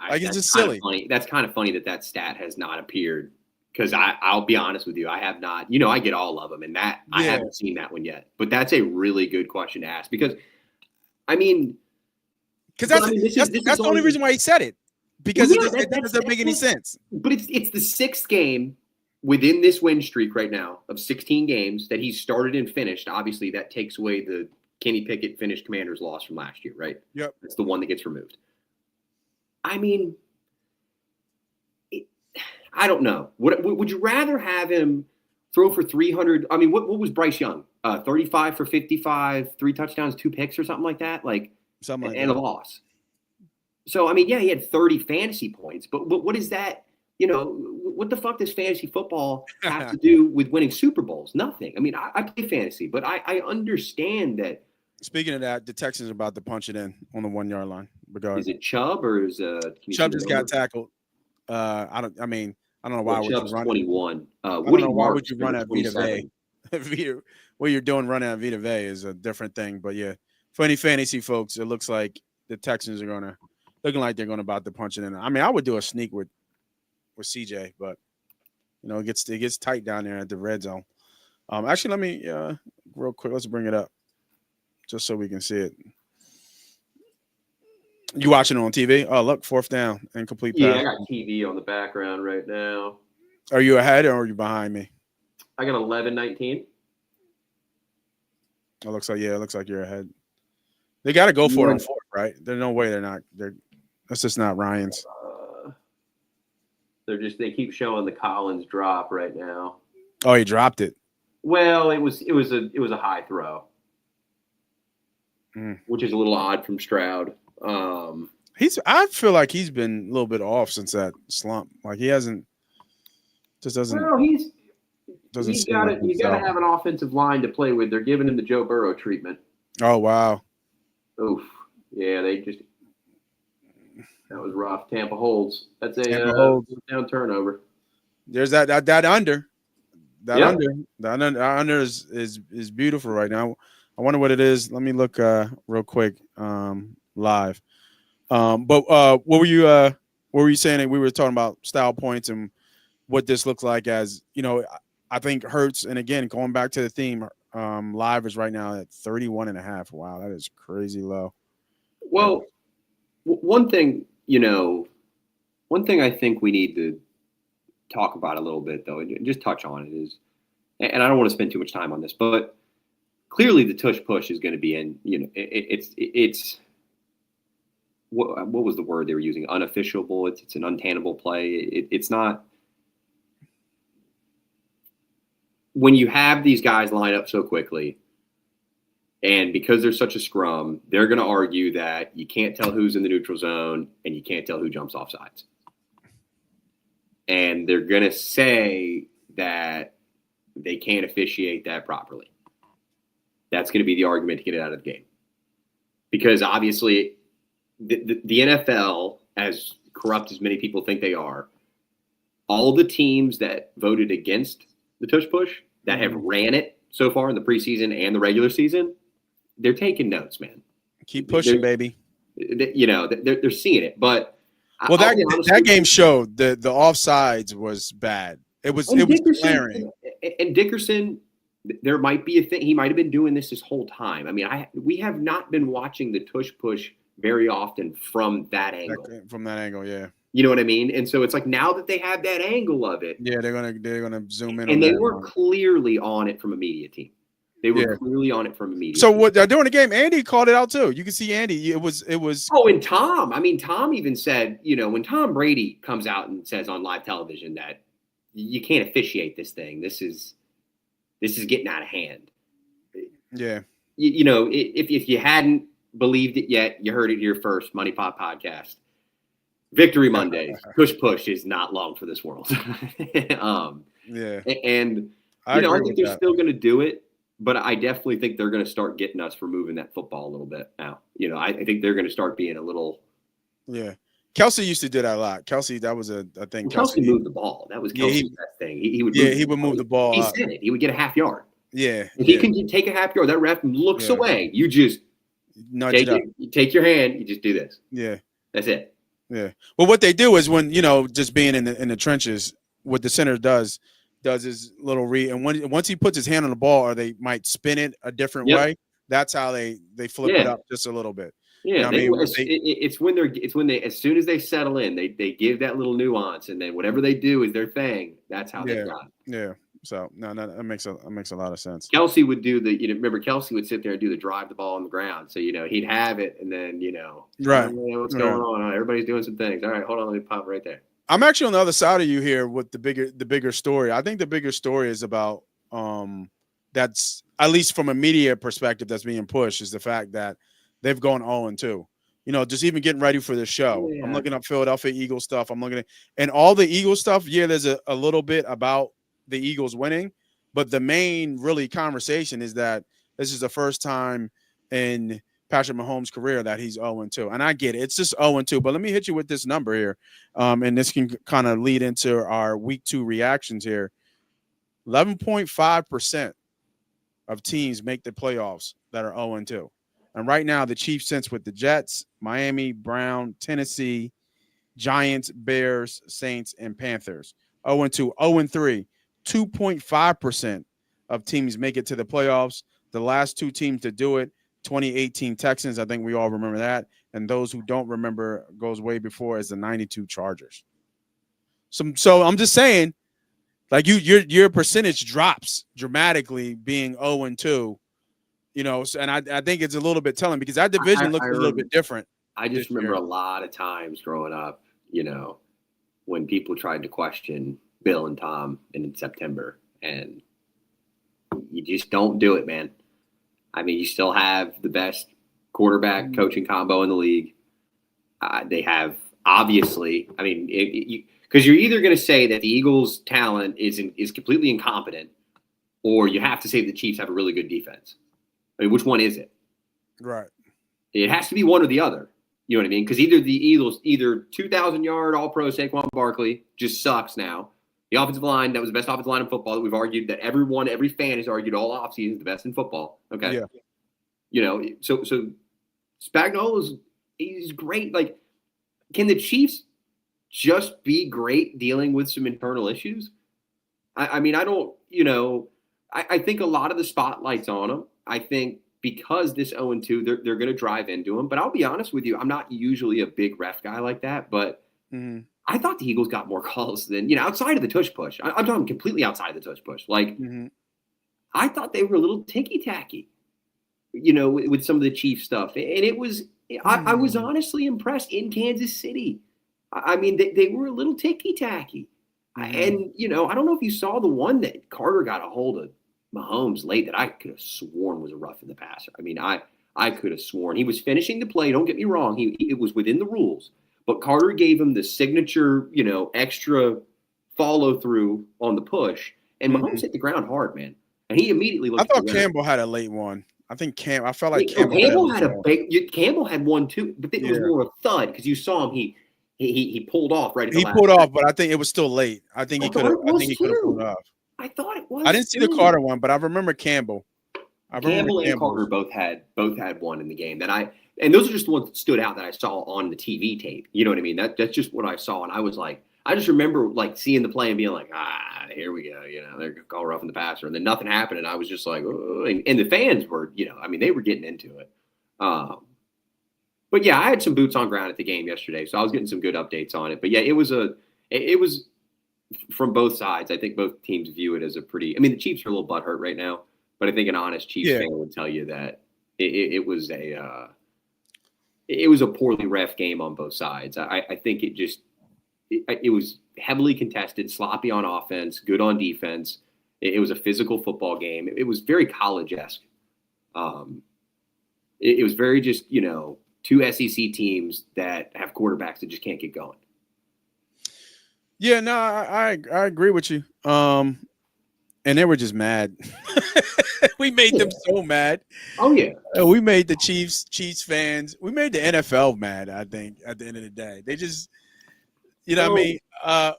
Like it's just silly. Funny. That's kind of funny that stat has not appeared because I'll be honest with you, I have not. I get all of them, and I haven't seen that one yet. But that's a really good question to ask because, that's the only reason why he said it because it doesn't make any sense. But it's the 6th game within this win streak right now of 16 games that he's started and finished. Obviously, that takes away the Kenny Pickett finished Commanders loss from last year, right? Yep, that's the one that gets removed. I don't know. Would you rather have him throw for 300? What was Bryce Young? 35 for 55, 3 touchdowns, 2 picks or something like that. And a loss. So, I mean, yeah, he had 30 fantasy points, but what is that? What the fuck does fantasy football have to do with winning Super Bowls? Nothing. I mean, I play fantasy, but I understand that. Speaking of that, the Texans are about to punch it in on the 1 yard line. Is it Chubb or is Chubb just got tackled? I don't know why would Chubb's you run 21. I don't know why would you run at Vita Vea. What you're doing running at Vita Vea is a different thing. But yeah, for any fantasy folks, it looks like the Texans are looking like they're about to punch it in. I mean, I would do a sneak with CJ, but it gets tight down there at the red zone. Actually, let me real quick. Let's bring it up just so we can see it. You watching it on TV? Oh, look, 4th down, incomplete pass. Yeah, I got TV on the background right now. Are you ahead or are you behind me? I got 11-19. It looks like you're ahead. They got to go for it on 4th, right? There's no way they're not. That's just not Ryan's. They keep showing the Collins drop right now. Oh, he dropped it. Well, it was a high throw, which is a little odd from Stroud. I feel like he's been a little bit off since that slump. Like he hasn't. Just doesn't. Well, he's got to have an offensive line to play with. They're giving him the Joe Burrow treatment. Oh wow. Oof. Yeah, that was rough. Tampa holds. That's a down turnover. There's that under. That under is beautiful right now. I wonder what it is. Let me look real quick live. But what were you saying? We were talking about style points and what this looks like as, I think Hurts, and again, going back to the theme, live is right now at 31.5. Wow, that is crazy low. Well, one thing I think we need to talk about a little bit, though, and just touch on it is, and I don't want to spend too much time on this, but clearly the tush push is going to be in, it's what was the word they were using? Unofficiable. It's an untenable play. It's not. When you have these guys line up so quickly, and because there's such a scrum, they're going to argue that you can't tell who's in the neutral zone and you can't tell who jumps off sides. And they're going to say that they can't officiate that properly. That's going to be the argument to get it out of the game. Because obviously the NFL, as corrupt as many people think they are, all the teams that voted against the tush push that have ran it so far in the preseason and the regular season, they're taking notes, man. Keep pushing, baby. They're seeing it. But that game showed the offsides was bad. It was glaring. And Dickerson, there might be a thing. He might have been doing this whole time. I mean, we have not been watching the tush push very often from that angle. Yeah. You know what I mean? And so it's like now that they have that angle of it. Yeah, they're gonna zoom in. And they were clearly on it from a media team. They were clearly on it from a media. So what they're doing the game, Andy called it out too. You can see Andy. It was. Oh, and Tom. I mean, Tom even said, when Tom Brady comes out and says on live television that you can't officiate this thing. This is getting out of hand. Yeah. If you hadn't believed it yet, you heard it here first. Money Pot Podcast. Victory Mondays. Push is not long for this world. Yeah. And I think they're still going to do it, but I definitely think they're going to start getting us for moving that football a little bit now. I think they're going to start being a little. Yeah. Kelsey used to do that a lot. Kelsey, that was a thing. Kelsey moved the ball. That was Kelsey's best thing. He would move the ball. He said it. He would get a half yard. Yeah. If he can take a half yard, that ref looks away. You just nudge it up. You take your hand. You just do this. Yeah. That's it. Yeah. Well, what they do is when, just being in the trenches, what the center does his little read. And once he puts his hand on the ball, or they might spin it a different way, that's how they flip it up just a little bit. Yeah. It's when they, as soon as they settle in, they give that little nuance, and then whatever they do is their thing. That's how they got it. Yeah. So no, that makes a lot of sense. Kelsey would do remember Kelsey would sit there and do the drive the ball on the ground. So, he'd have it, and then, right. What's going on? Everybody's doing some things. All right, hold on. Let me pop right there. I'm actually on the other side of you here with the bigger story. I think the bigger story is about that's at least from a media perspective that's being pushed is the fact that they've gone 0-2. Just even getting ready for the show. Yeah. I'm looking up Philadelphia Eagles stuff. I'm looking at and all the Eagles stuff. Yeah, there's a little bit about the Eagles winning, but the main really conversation is that this is the first time in Patrick Mahomes' career that he's 0-2. And I get it. It's just 0-2. But let me hit you with this number here. And this can kind of lead into our week 2 reactions here. 11.5% of teams make the playoffs that are 0-2. And right now, the Chiefs cinch with the Jets, Miami, Brown, Tennessee, Giants, Bears, Saints, and Panthers. 0-2, 0-3. 2.5% of teams make it to the playoffs. The last 2 teams to do it, 2018 Texans, I think we all remember that. And those who don't remember goes way before as the 92 Chargers. So I'm just saying, like your percentage drops dramatically being 0-2. And I think it's a little bit telling because that division looks a little bit different. I just remember a lot of times growing up, when people tried to question Bill and Tom in September, and you just don't do it, man. I mean, you still have the best quarterback coaching combo in the league. They have, obviously, I mean, because you're either going to say that the Eagles' talent is completely incompetent, or you have to say the Chiefs have a really good defense. I mean, which one is it? Right. It has to be one or the other. You know what I mean? Because either the Eagles, 2,000-yard All-Pro Saquon Barkley just sucks now. The offensive line, that was the best offensive line in football that we've argued that every fan has argued all offseason is the best in football. Okay. Yeah. So Spagnuolo he's great. Like, can the Chiefs just be great dealing with some internal issues? I mean, I don't, I think a lot of the spotlight's on them. I think because this 0-2, they're going to drive into him. But I'll be honest with you, I'm not usually a big ref guy like that. But I thought the Eagles got more calls than, outside of the tush push. I'm talking completely outside the tush push. Like, I thought they were a little ticky-tacky, with some of the Chiefs stuff. And it was I was honestly impressed in Kansas City. I mean, they were a little ticky-tacky. And, I don't know if you saw the one that Carter got a hold of Mahomes late that I could have sworn was a rough in the passer. I mean, I could have sworn he was finishing the play. Don't get me wrong. It was within the rules. But Carter gave him the signature, extra follow through on the push. And Mahomes hit the ground hard, man. And he immediately looked. I thought Campbell had a late one. I felt like Campbell had one too, but it was more a thud because you saw him. He pulled off right at the last pulled off, but I think it was still late. I think he could have pulled off. I thought it was. I didn't see the Carter one, but I remember Campbell. Campbell and Carter both had one in the game and those are just the ones that stood out that I saw on the TV tape. You know what I mean? That's just what I saw, and I was like, I just remember like seeing the play and being like, here we go. They're gonna call roughing the passer, and then nothing happened, and I was just like, oh. And the fans were, I mean, they were getting into it. But yeah, I had some boots on ground at the game yesterday, so I was getting some good updates on it. But yeah, it was from both sides. I think both teams view it as a pretty. I mean, the Chiefs are a little butthurt right now, but I think an honest Chiefs fan would tell you that it was a poorly ref game on both sides. I think it was heavily contested, sloppy on offense, good on defense. It was a physical football game. It was very college-esque. It was very just, two SEC teams that have quarterbacks that just can't get going. Yeah, no, I agree with you. And they were just mad. We made them so mad. Oh yeah. We made the Chiefs fans. We made the NFL mad, I think, at the end of the day. They just what I mean?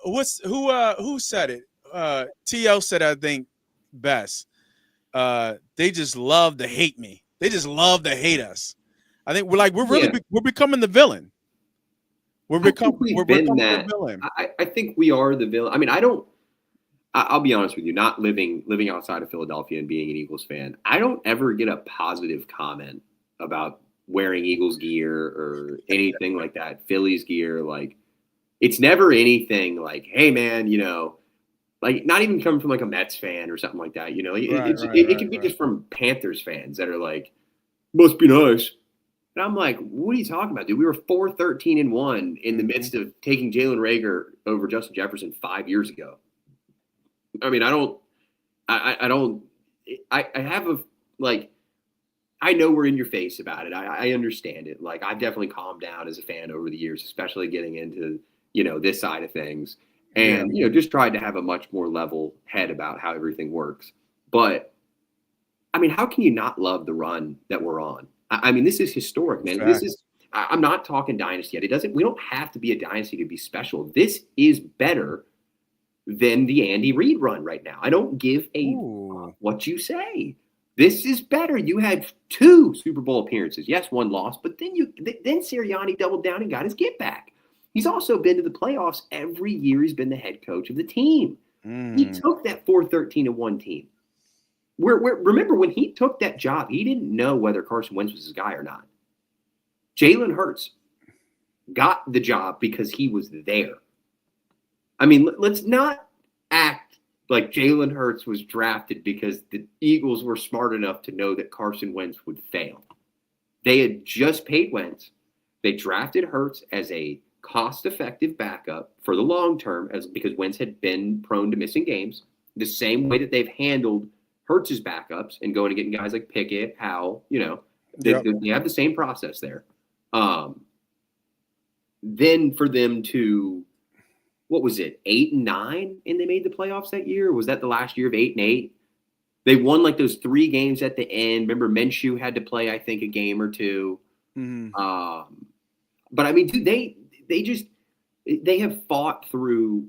Who said it? TL said, I think, best. They just love to hate me. They just love to hate us. I think we're becoming the villain. We're becoming the villain. I think we are the villain. I mean, I'll be honest with you, not living outside of Philadelphia and being an Eagles fan, I don't ever get a positive comment about wearing Eagles gear or anything like that. Phillies gear, like it's never anything like, hey man, like not even coming from like a Mets fan or something like that. It can be just from Panthers fans that are like, must be nice. And I'm like, what are you talking about, dude? We were 4-13-1 in the midst of taking Jalen Reagor over Justin Jefferson 5 years ago. I mean, I don't I have a like. I know we're in your face about it. I understand it. Like, I've definitely calmed down as a fan over the years, especially getting into, this side of things. And, just tried to have a much more level head about how everything works. But, I mean, how can you not love the run that we're on? I mean, this is historic, man. I'm not talking dynasty yet. We don't have to be a dynasty to be special. This is better than the Andy Reid run right now. I don't give a what you say. This is better. You had 2 Super Bowl appearances. Yes, 1 loss, but then Sirianni doubled down and got his get back. He's also been to the playoffs every year. He's been the head coach of the team. He took that 4-13-1 team. Remember, when he took that job, he didn't know whether Carson Wentz was his guy or not. Jalen Hurts got the job because he was there. I mean, let's not act like Jalen Hurts was drafted because the Eagles were smart enough to know that Carson Wentz would fail. They had just paid Wentz. They drafted Hurts as a cost-effective backup for the long term, because Wentz had been prone to missing games, the same way that they've handled Hurts's backups and going and getting guys like Pickett, Howell. They have the same process there. Then for them to, what was it, 8-9, and they made the playoffs that year? Or was that the last year of 8-8? They won like those 3 games at the end. Remember, Minshew had to play, I think, a game or 2. But I mean, dude, they have fought through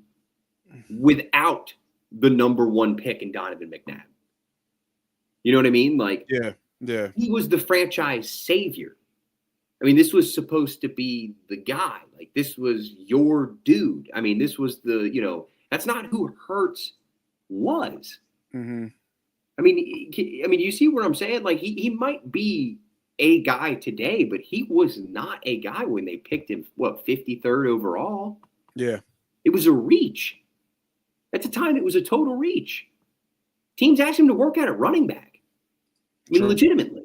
without the number 1 pick in Donovan McNabb. You know what I mean? Like, yeah, he was the franchise savior. I mean, this was supposed to be the guy. Like, this was your dude. I mean, this was that's not who Hurts was. I mean, you see what I'm saying? Like, he might be a guy today, but he was not a guy when they picked him, 53rd overall? Yeah. It was a reach. At the time, it was a total reach. Teams asked him to work out at running back. I mean, legitimately.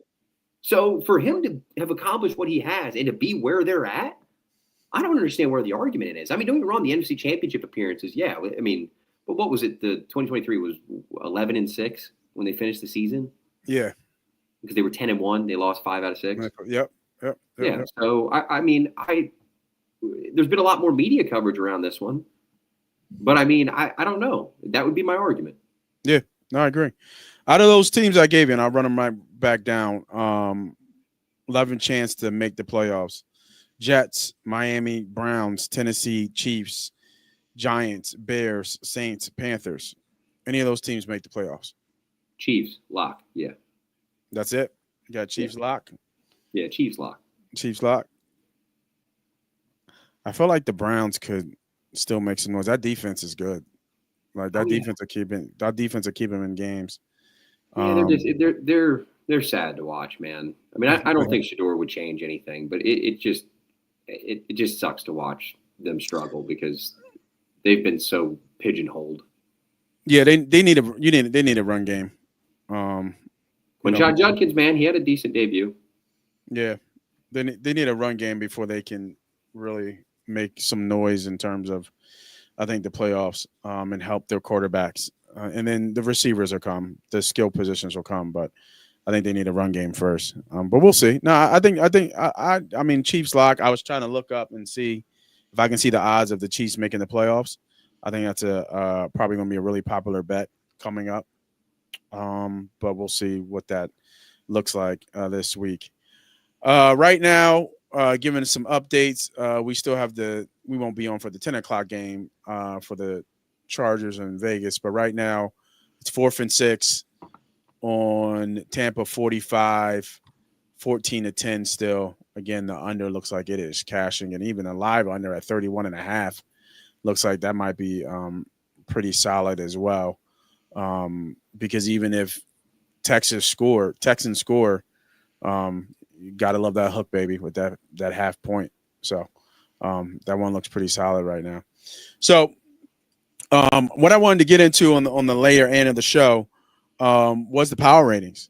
So for him to have accomplished what he has and to be where they're at, I don't understand where the argument is. I mean, don't get me wrong, the NFC Championship appearances, yeah. I mean, but what was it? The 2023 was 11-6 when they finished the season? Yeah. Because they were 10-1. They lost 5 out of 6. Yep. Yeah. So, I mean, there's been a lot more media coverage around this one. But, I mean, I don't know. That would be my argument. Yeah. No, I agree. Out of those teams I gave you, and I'll run them right back down, 11 chance to make the playoffs. Jets, Miami, Browns, Tennessee, Chiefs, Giants, Bears, Saints, Panthers. Any of those teams make the playoffs? Chiefs, lock, yeah. That's it? You got Chiefs lock? Yeah, Chiefs lock. Chiefs lock. I feel like the Browns could still make some noise. That defense is good. Like that defense will keep them in games. Yeah, they're sad to watch, man. I mean, I don't think Shador would change anything, but it just sucks to watch them struggle because they've been so pigeonholed. Yeah, they need a run game. When John Judkins, man, he had a decent debut. Yeah, they need a run game before they can really make some noise in terms of, I think, the playoffs and help their quarterbacks. And then the receivers will come, the skill positions will come, but I think they need a run game first. But we'll see. No, I mean, Chiefs lock. I was trying to look up and see if I can see the odds of the Chiefs making the playoffs. I think that's probably going to be a really popular bet coming up. But we'll see what that looks like this week. Right now, giving some updates, we still have we won't be on for the 10 o'clock game for the Chargers in Vegas, but right now it's 4th and 6 on Tampa 45, 14-10 still. Again, the under looks like it is cashing, and even a live under at 31.5 looks like that might be pretty solid as well. Because even if Texans score, you got to love that hook, baby, with that half point. So that one looks pretty solid right now. So what I wanted to get into on the later end of the show was the power ratings.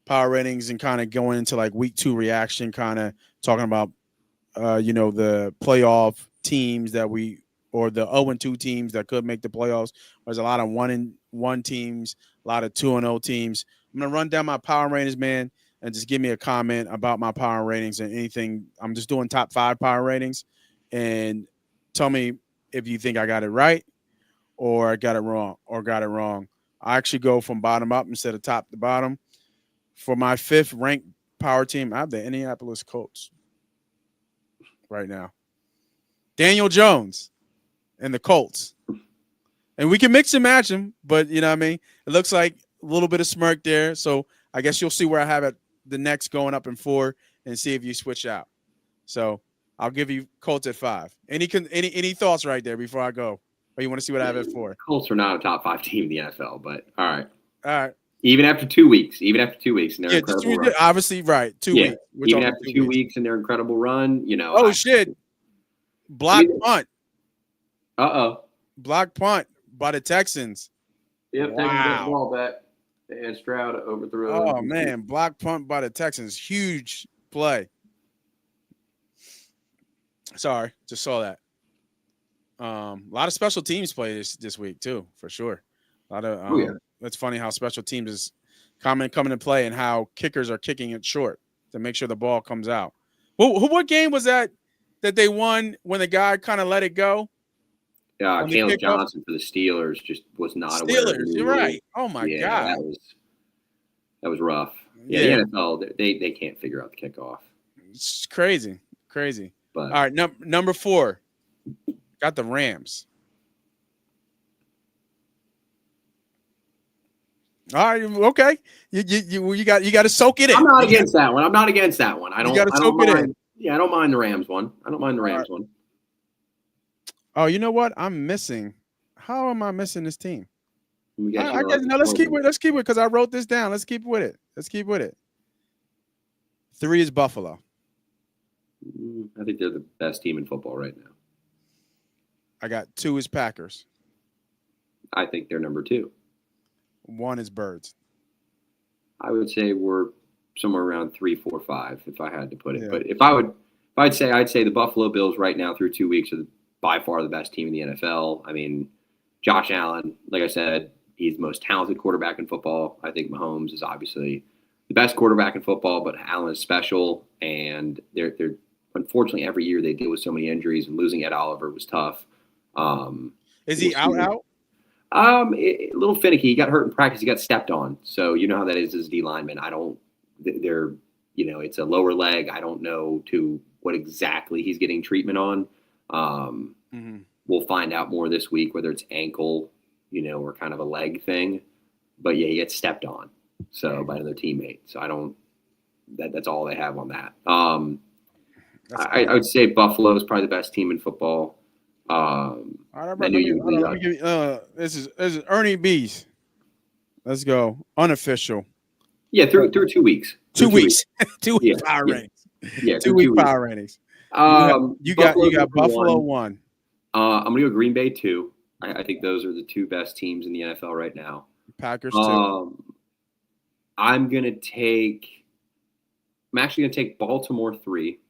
And kind of going into like week 2 reaction, kind of talking about, the playoff teams or the 0-2 teams that could make the playoffs. There's a lot of 1 2-1 teams, a lot of 2-0 teams. I'm gonna run down my power ratings, man, and just give me a comment about my power ratings and anything. I'm just doing top 5 power ratings, and tell me if you think I got it right or I got it wrong. I actually go from bottom up instead of top to bottom. For my 5th ranked power team, I have the Indianapolis Colts right now. Daniel Jones and the Colts. And we can mix and match them, but you know what I mean? It looks like a little bit of smirk there. So I guess you'll see where I have it the next going up in 4 and see if you switch out. So I'll give you Colts at 5. Any thoughts right there before I go? Or you want to see what I have at 4? Colts are not a top 5 team in the NFL, but all right. All right. Even after 2 weeks, and they're incredible run. Obviously, right. 2 weeks. Even after 2 weeks and their incredible run, Oh, shit. Block punt. Uh-oh. Block punt by the Texans. Yep, wow. They get the ball back. And Stroud overthrew. Oh, man. Block punt by the Texans. Huge play. Sorry. Just saw that. A lot of special teams play this week, too, for sure. A lot of It's funny how special teams is coming into play and how kickers are kicking it short to make sure the ball comes out. What game was that they won when the guy kind of let it go? Yeah, Caleb Johnson for the Steelers just was not aware. Steelers, you're right. Oh my God, that was rough. Yeah, the NFL they can't figure out the kickoff. It's crazy. But all right, number 4, got the Rams. All right, okay. You got to soak it in. I'm not against that one. I don't. You got to soak it in. Yeah, I don't mind the Rams one. One. Oh, you know what? I'm missing. How am I missing this team? I guess, no, let's keep it because I wrote this down. Let's keep with it. 3 is Buffalo. I think they're the best team in football right now. I got 2 is Packers. I think they're number 2. 1 is Birds. I would say we're somewhere around 3, 4, 5 if I had to put it. Yeah. But I'd say the Buffalo Bills right now through 2 weeks are by far the best team in the NFL. I mean, Josh Allen, like I said, he's the most talented quarterback in football. I think Mahomes is obviously the best quarterback in football, but Allen is special. And they're unfortunately every year they deal with so many injuries, and losing Ed Oliver was tough. Is he out? A little finicky. He got hurt in practice. He got stepped on. So you know how that is as a D lineman. It's a lower leg. I don't know to what exactly he's getting treatment on. We'll find out more this week, whether it's ankle, or kind of a leg thing. But yeah, he gets stepped on. So by another teammate. So that's all they have on that. I would say Buffalo is probably the best team in football. This is Ernie B's. Let's go. Unofficial. Yeah, through 2 weeks. 2 weeks. 2 week power ratings. Yeah, 2 week power ratings. You got Buffalo 1. I'm gonna go Green Bay 2. I think those are the 2 best teams in the NFL right now. Packers 2. I'm actually gonna take Baltimore 3.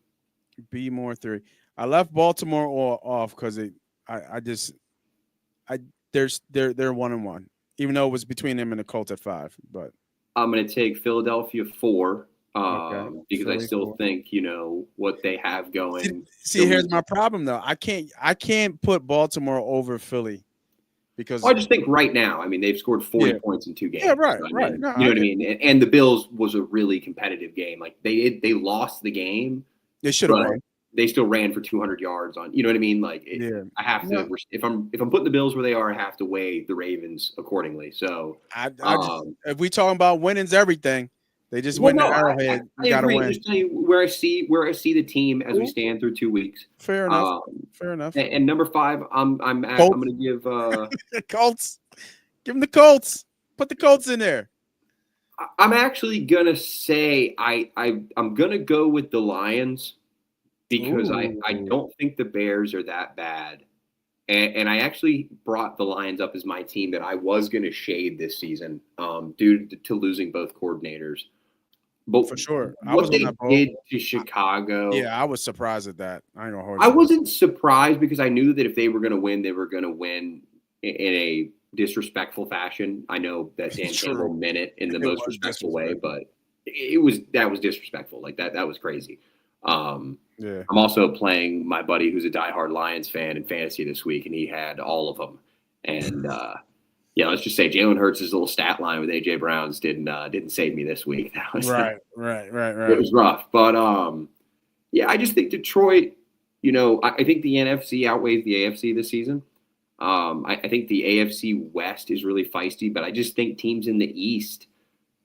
B more 3. I left Baltimore off because they're 1-1, even though it was between them and the Colts at 5. But I'm going to take Philadelphia 4 because Philly I still 4. think what they have going. See, here's my problem though. I can't put Baltimore over Philly because I just think right now. I mean, they've scored 40 points in 2 games. Yeah, right, so, right. No, you know what I mean? And the Bills was a really competitive game. Like they lost the game. They should have won. They still ran for 200 yards on. You know what I mean? Like I have to. If I'm putting the Bills where they are, I have to weigh the Ravens accordingly. So if we talking about winning's everything, they just win the Arrowhead. I got to agree. win. Just tell you where I see the team as we stand through 2 weeks. Fair enough. Fair enough. And number 5, I'm going to give Colts. Give them the Colts. Put the Colts in there. I'm actually gonna say I'm gonna go with the Lions because I don't think the Bears are that bad. And I actually brought the Lions up as my team that I was gonna shade this season due to losing both coordinators. But for sure. What they did to Chicago. Yeah, I was surprised at that. I ain't gonna hold you. I wasn't surprised because I knew that if they were gonna win, they were gonna win in a disrespectful fashion. I know that Dan Campbell meant it in the most respectful way, but that was disrespectful. Like that was crazy. Yeah. I'm also playing my buddy who's a diehard Lions fan in fantasy this week, and he had all of them. And yeah, let's just say Jalen Hurts' little stat line with AJ Brown's didn't save me this week. That was right. It was rough, but yeah, I just think Detroit. I think the NFC outweighs the AFC this season. I think the AFC West is really feisty, but I just think teams in the East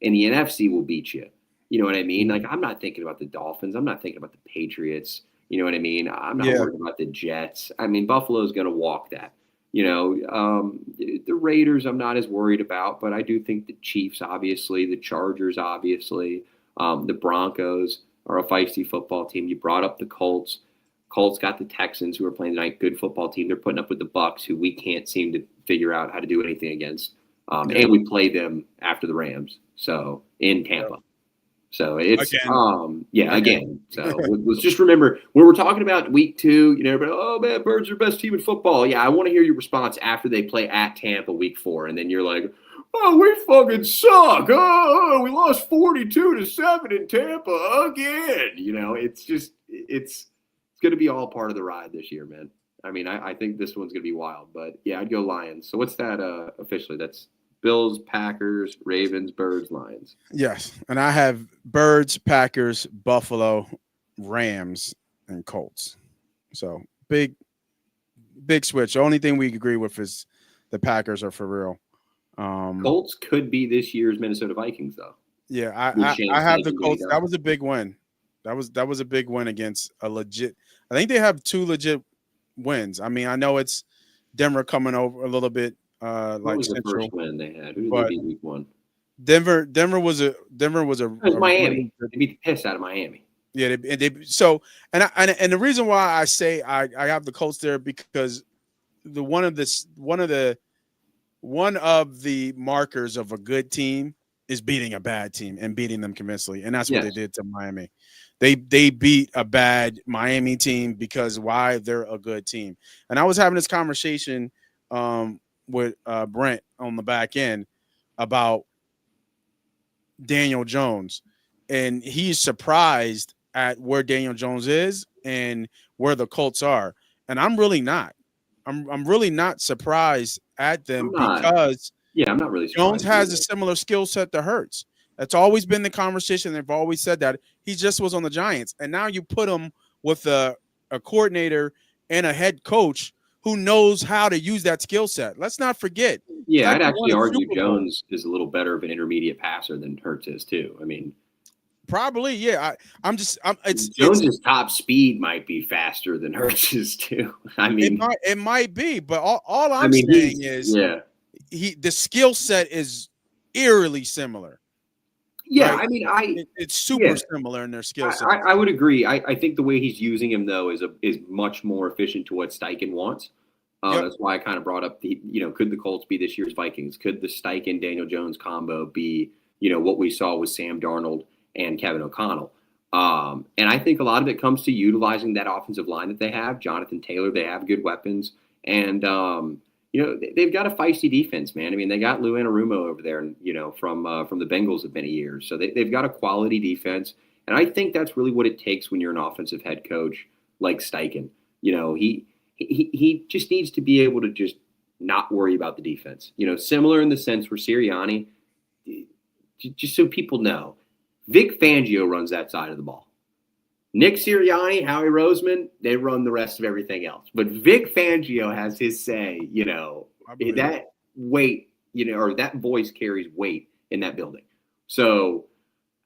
and the NFC will beat you. You know what I mean? Like, I'm not thinking about the Dolphins. I'm not thinking about the Patriots. You know what I mean? I'm not worried about the Jets. I mean, Buffalo's going to walk that. The Raiders I'm not as worried about, but I do think the Chiefs, obviously, the Chargers, obviously, the Broncos are a feisty football team. You brought up the Colts. Colts got the Texans, who are playing tonight. Good football team. They're putting up with the Bucs, who we can't seem to figure out how to do anything against. And we play them after the Rams, so in Tampa. So it's again. So let's just remember when we're talking about week 2, but oh man, Birds are the best team in football. Yeah, I want to hear your response after they play at Tampa week 4, and then you're like, oh, we fucking suck. Oh, we lost 42-7 in Tampa again. It's going to be all part of the ride this year, man. I mean, I think this one's going to be wild, but yeah, I'd go Lions. So what's that officially? That's Bills, Packers, Ravens, Birds, Lions. Yes, and I have Birds, Packers, Buffalo, Rams, and Colts. So big switch. The only thing we agree with is the Packers are for real. Colts could be this year's Minnesota Vikings, though. Yeah, I have the Colts. That was a big win. That was a big win against a legit. I think they have 2 legit wins. I mean, I know it's Denver coming over a little bit. What was the first win they had? Who did they beat week 1? Denver was a. It was Miami. They beat the piss out of Miami. Yeah, and the reason why I say I have the Colts there because one of the markers of a good team is beating a bad team and beating them convincingly, and that's what they did to Miami. They beat a bad Miami team because why? They're a good team. And I was having this conversation with Brent on the back end about Daniel Jones, and he's surprised at where Daniel Jones is and where the Colts are. And I'm really not. I'm really not surprised at them because I'm not really surprised. Jones has a similar skill set to Hurts. That's always been the conversation. They've always said that. He just was on the Giants. And now you put him with a coordinator and a head coach who knows how to use that skill set. Let's not forget. Yeah, I'd actually argue Jones is a little better of an intermediate passer than Hurts is too. I mean, probably, yeah. Jones's top speed might be faster than Hurts is too. I mean, it might be, but all I'm saying is, the skill set is eerily similar. Yeah, right? I mean, it's super similar in their skill set. I would agree. I think the way he's using him though is much more efficient to what Steichen wants. That's why I kind of brought up could the Colts be this year's Vikings? Could the Steichen Daniel Jones combo be what we saw with Sam Darnold and Kevin O'Connell? And I think a lot of it comes to utilizing that offensive line that they have. Jonathan Taylor, they have good weapons, and they've got a feisty defense, man. I mean, they got Lou Anarumo over there, and from the Bengals of many years, so they've got a quality defense, and I think that's really what it takes when you're an offensive head coach like Steichen. He just needs to be able to just not worry about the defense. Similar in the sense where Sirianni, just so people know, Vic Fangio runs that side of the ball. Nick Sirianni, Howie Roseman, they run the rest of everything else. But Vic Fangio has his say, that weight, or that voice carries weight in that building. So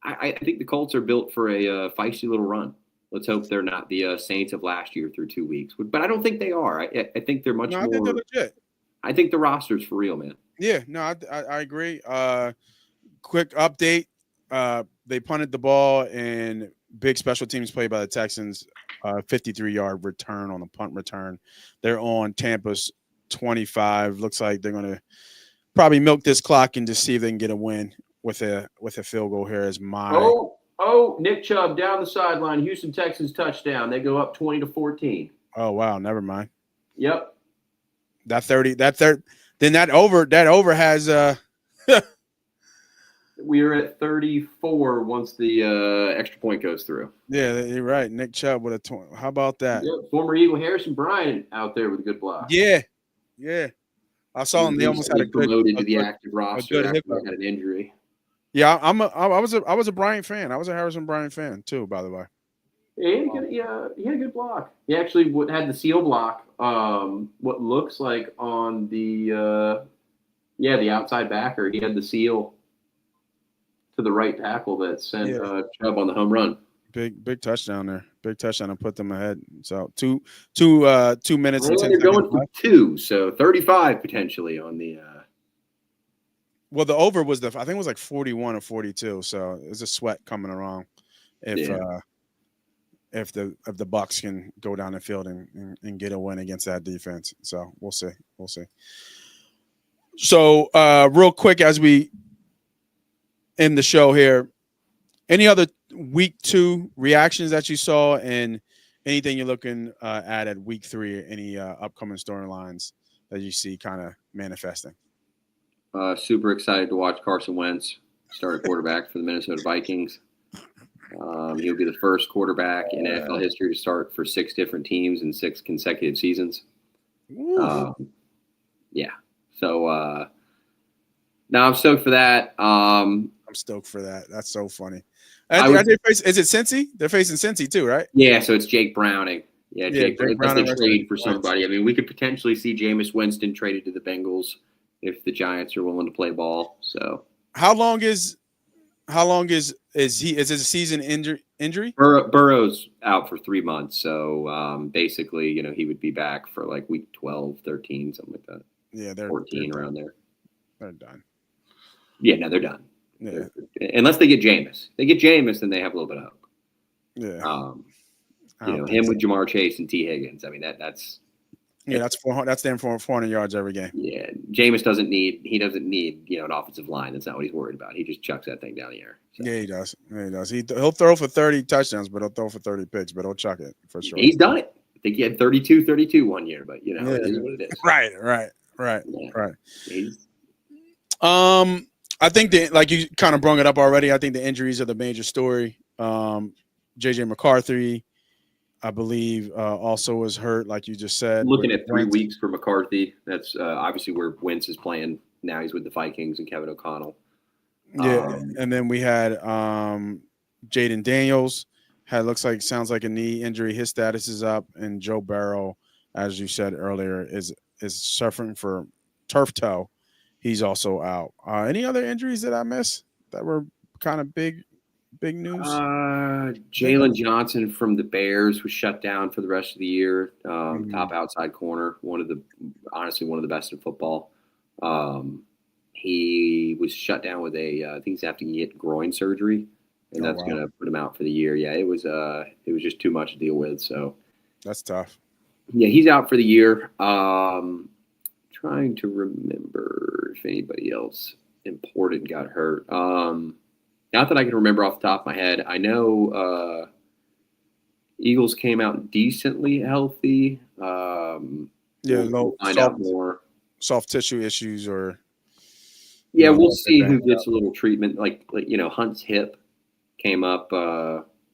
I think the Colts are built for a feisty little run. Let's hope they're not the Saints of last year through 2 weeks. But I don't think they are. I think they're much more. I think they're legit. I think the roster's for real, man. Yeah, no, I agree. Quick update. They punted the ball and big special teams play by the Texans, 53-yard return on the punt return. They're on Tampa's 25. Looks like they're going to probably milk this clock and just see if they can get a win with a field goal here as my. Oh, Nick Chubb down the sideline. Houston Texans touchdown. They go up 20-14. Oh, wow. Never mind. Yep. That 30 Then that over has we're at 34 once the extra point goes through. Yeah, you're right. Nick Chubb with a 20. How about that? Yeah, former Eagle Harrison Bryant out there with a good block. Yeah. I saw him. They almost had a good promoted to the active roster after he had an injury. Yeah, I was a Bryant fan. I was a Harrison Bryant fan too, by the way. Yeah, he had a good block. He actually had the seal block. What looks like on the outside backer. He had the seal to the right tackle that sent Chubb on the home run. Big touchdown there. Big touchdown and put them ahead. So 2 minutes and 10 they're seconds going for left. 2, so 35 potentially on the. Well, the over was I think it was like 41 or 42. So there's a sweat coming around if the Bucks can go down the field and get a win against that defense. So we'll see. So real quick as we end the show here, any other week 2 reactions that you saw and anything you're looking at week 3, any upcoming storylines that you see kind of manifesting? Super excited to watch Carson Wentz start at quarterback for the Minnesota Vikings. He'll be the first quarterback in NFL history to start for 6 different teams in 6 consecutive seasons. So now I'm stoked for that. I'm stoked for that. That's so funny. Is it Cincy? They're facing Cincy too, right? Yeah, so it's Jake Browning. Yeah, Jake Browning. They trade for somebody. I mean, we could potentially see Jameis Winston traded to the Bengals if the Giants are willing to play ball. So how long is he? Is it a season injury? Burrow's out for 3 months. So basically, he would be back for like week 12, 13, something like that. Yeah, they're 14 around there. They're done. Yeah, no, they're done. Yeah. Unless they get Jameis. They get Jameis, then they have a little bit of hope. Yeah. Him with Jamar Chase and T. Higgins. I mean, that's them for 400 yards every game. Yeah, Jameis doesn't need an offensive line. That's not what he's worried about. He just chucks that thing down the air. So. Yeah, he does. He'll throw for 30 touchdowns, but he'll throw for 30 picks, but he'll chuck it for sure. He's done it. I think he had 32 one year, but it is what it is. Right. I think that, like you kind of brought it up already, I think the injuries are the major story. JJ McCarthy, I believe, also was hurt, like you just said. Looking at 3 weeks for McCarthy. That's obviously where Wentz is playing. Now he's with the Vikings and Kevin O'Connell. Yeah, and then we had Jaden Daniels. Sounds like a knee injury. His status is up, and Joe Burrow, as you said earlier, is suffering for turf toe. He's also out. Any other injuries that I missed that were kind of big news? Jalen Johnson from the Bears was shut down for the rest of the year. Top outside corner, one of the best in football. He was shut down with I think he's having to get groin surgery, and that's going to put him out for the year. Yeah, it was just too much to deal with. So that's tough. Yeah, he's out for the year. Trying to remember if anybody else important got hurt. Not that I can remember off the top of my head. I know Eagles came out decently healthy. We'll find out more. Soft tissue issues or we'll see who gets a little treatment. Like Hunt's hip came up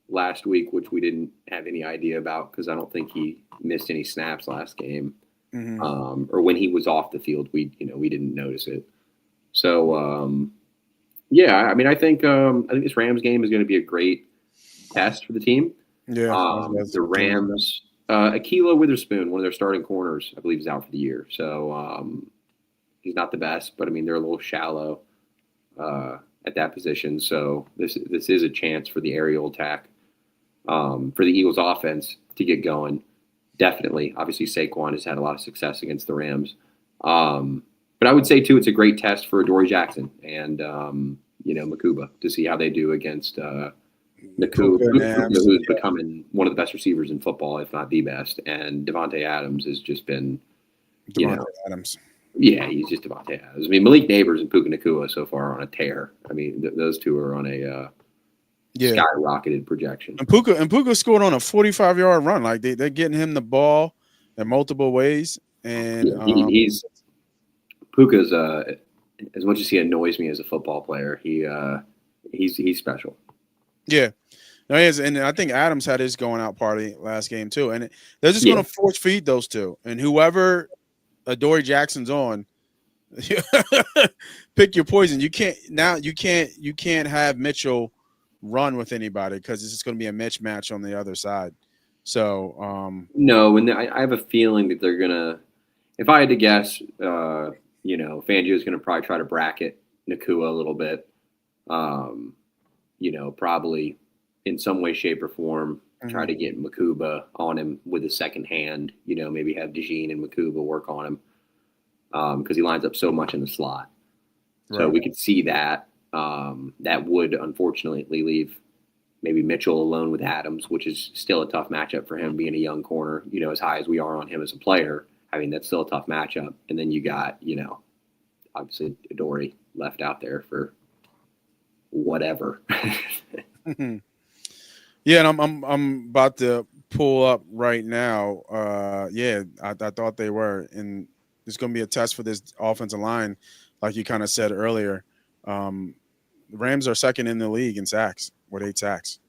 last week, which we didn't have any idea about because I don't think he missed any snaps last game. Or when he was off the field, we didn't notice it. So I mean, I think this Rams game is going to be a great test for the team. Yeah, the Rams, Akilo Witherspoon, one of their starting corners, I believe, is out for the year. So he's not the best, but I mean they're a little shallow at that position. So this is a chance for the aerial attack for the Eagles offense to get going. Definitely. Obviously, Saquon has had a lot of success against the Rams. But I would say, too, it's a great test for Adoree Jackson and, Makuba to see how they do against Nakuba, who's becoming one of the best receivers in football, if not the best. And Devontae Adams has just been, Adams. Yeah, he's just Devontae Adams. I mean, Malik Neighbors and Puka Nacua so far are on a tear. I mean, those two are on a skyrocketed projection. And Puka scored on a 45-yard run. Like they're getting him the ball in multiple ways, and Puka's as much as he annoys me as a football player, he's special. Yeah. No, he is, and I think Adams had his going out party last game too. And they're just going to force feed those two. And whoever Adoree Jackson's on, pick your poison. You can't have Mitchell run with anybody because it's just going to be a mismatch on the other side. So no, and I have a feeling that they're gonna. If I had to guess, Fangio is gonna probably try to bracket Nacua a little bit. Probably in some way, shape, or form, try to get Makuba on him with a second hand. Maybe have DeJean and Makuba work on him because he lines up so much in the slot. Right. So we could see that. That would unfortunately leave maybe Mitchell alone with Adams, which is still a tough matchup for him being a young corner, as high as we are on him as a player. I mean, that's still a tough matchup. And then you got, obviously Adoree left out there for whatever. Yeah, and I'm about to pull up right now. I thought they were. And it's going to be a test for this offensive line, like you kind of said earlier. The Rams are second in the league in sacks with 8 sacks,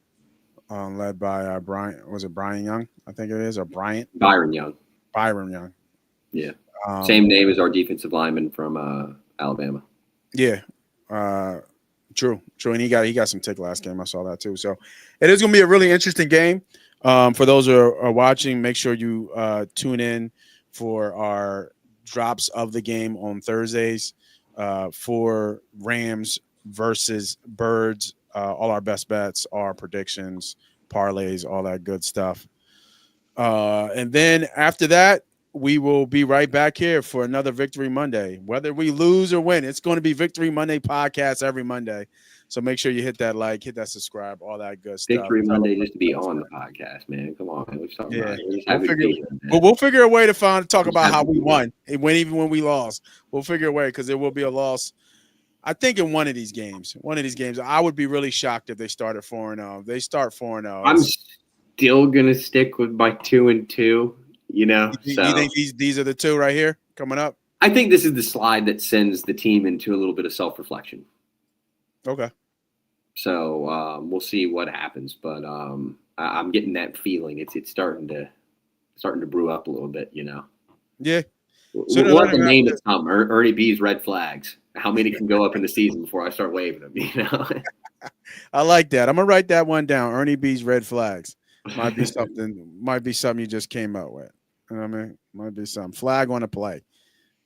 led by Brian. Was it Brian Young? I think it is, or Bryant? Byron Young. Yeah. Same name as our defensive lineman from Alabama. Yeah. True. And he got some tick last game. I saw that too. So it is going to be a really interesting game. For those who are watching, make sure you tune in for our drops of the game on Thursdays for Rams versus Birds. All our best bets, our predictions, parlays, all that good stuff. And then after that, we will be right back here for another Victory Monday. Whether we lose or win, it's going to be Victory Monday podcast every Monday. So make sure you hit that like, hit that subscribe, all that good stuff. Victory Monday just to be on the podcast, man. Come on, man. What you talking about? We'll figure a way to talk about how we won, even when we lost. We'll figure a way because there will be a loss. I think in one of these games, I would be really shocked if they started 4-0. They start 4-0. I'm still gonna stick with my 2-2. You think these are the two right here coming up? I think this is the slide that sends the team into a little bit of self-reflection. Okay. So we'll see what happens, but I'm getting that feeling. It's starting to brew up a little bit. Yeah. So we'll have to name it some. Ernie B's red flags. How many can go up in the season before I start waving them? I like that. I'm gonna write that one down. Ernie B's red flags might be something you just came up with. You know what I mean? Might be something. Flag on a play.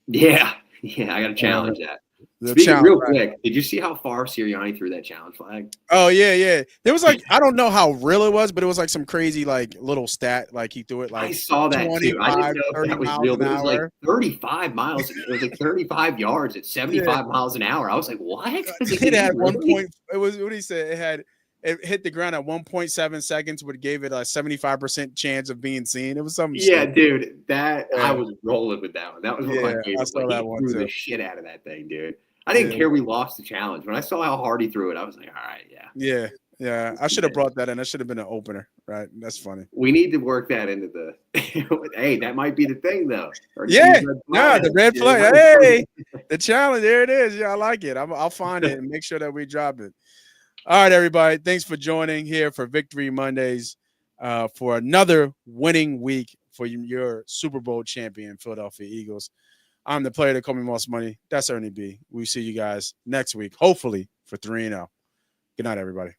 Yeah. I got to challenge that. Quick, did you see how far Sirianni threw that challenge flag? Oh, yeah. There was I don't know how real it was, but it was some crazy little stat. He threw it I saw that too. I didn't know if that was real, but it was 35 miles. It was 35 yards at 75 miles an hour. I was like, what? It had 1 point. It was, what did he say? It hit the ground at 1.7 seconds, but gave it a 75% chance of being seen. It was something. Yeah, dude. I was rolling with that one. That was one of my favorites. I saw that one too. The shit out of that thing, dude. I didn't care we lost the challenge. When I saw how hard he threw it, I was like, all right, yeah. Yeah. I should have brought that in. That should have been an opener, right? That's funny. We need to work that into the hey, that might be the thing though. The red flag. Hey, the challenge. There it is. Yeah, I like it. I'll find it and make sure that we drop it. All right, everybody. Thanks for joining here for Victory Mondays for another winning week for your Super Bowl champion, Philadelphia Eagles. I'm the player that called me most money. That's Ernie B. We'll see you guys next week, hopefully for 3-0. Good night, everybody.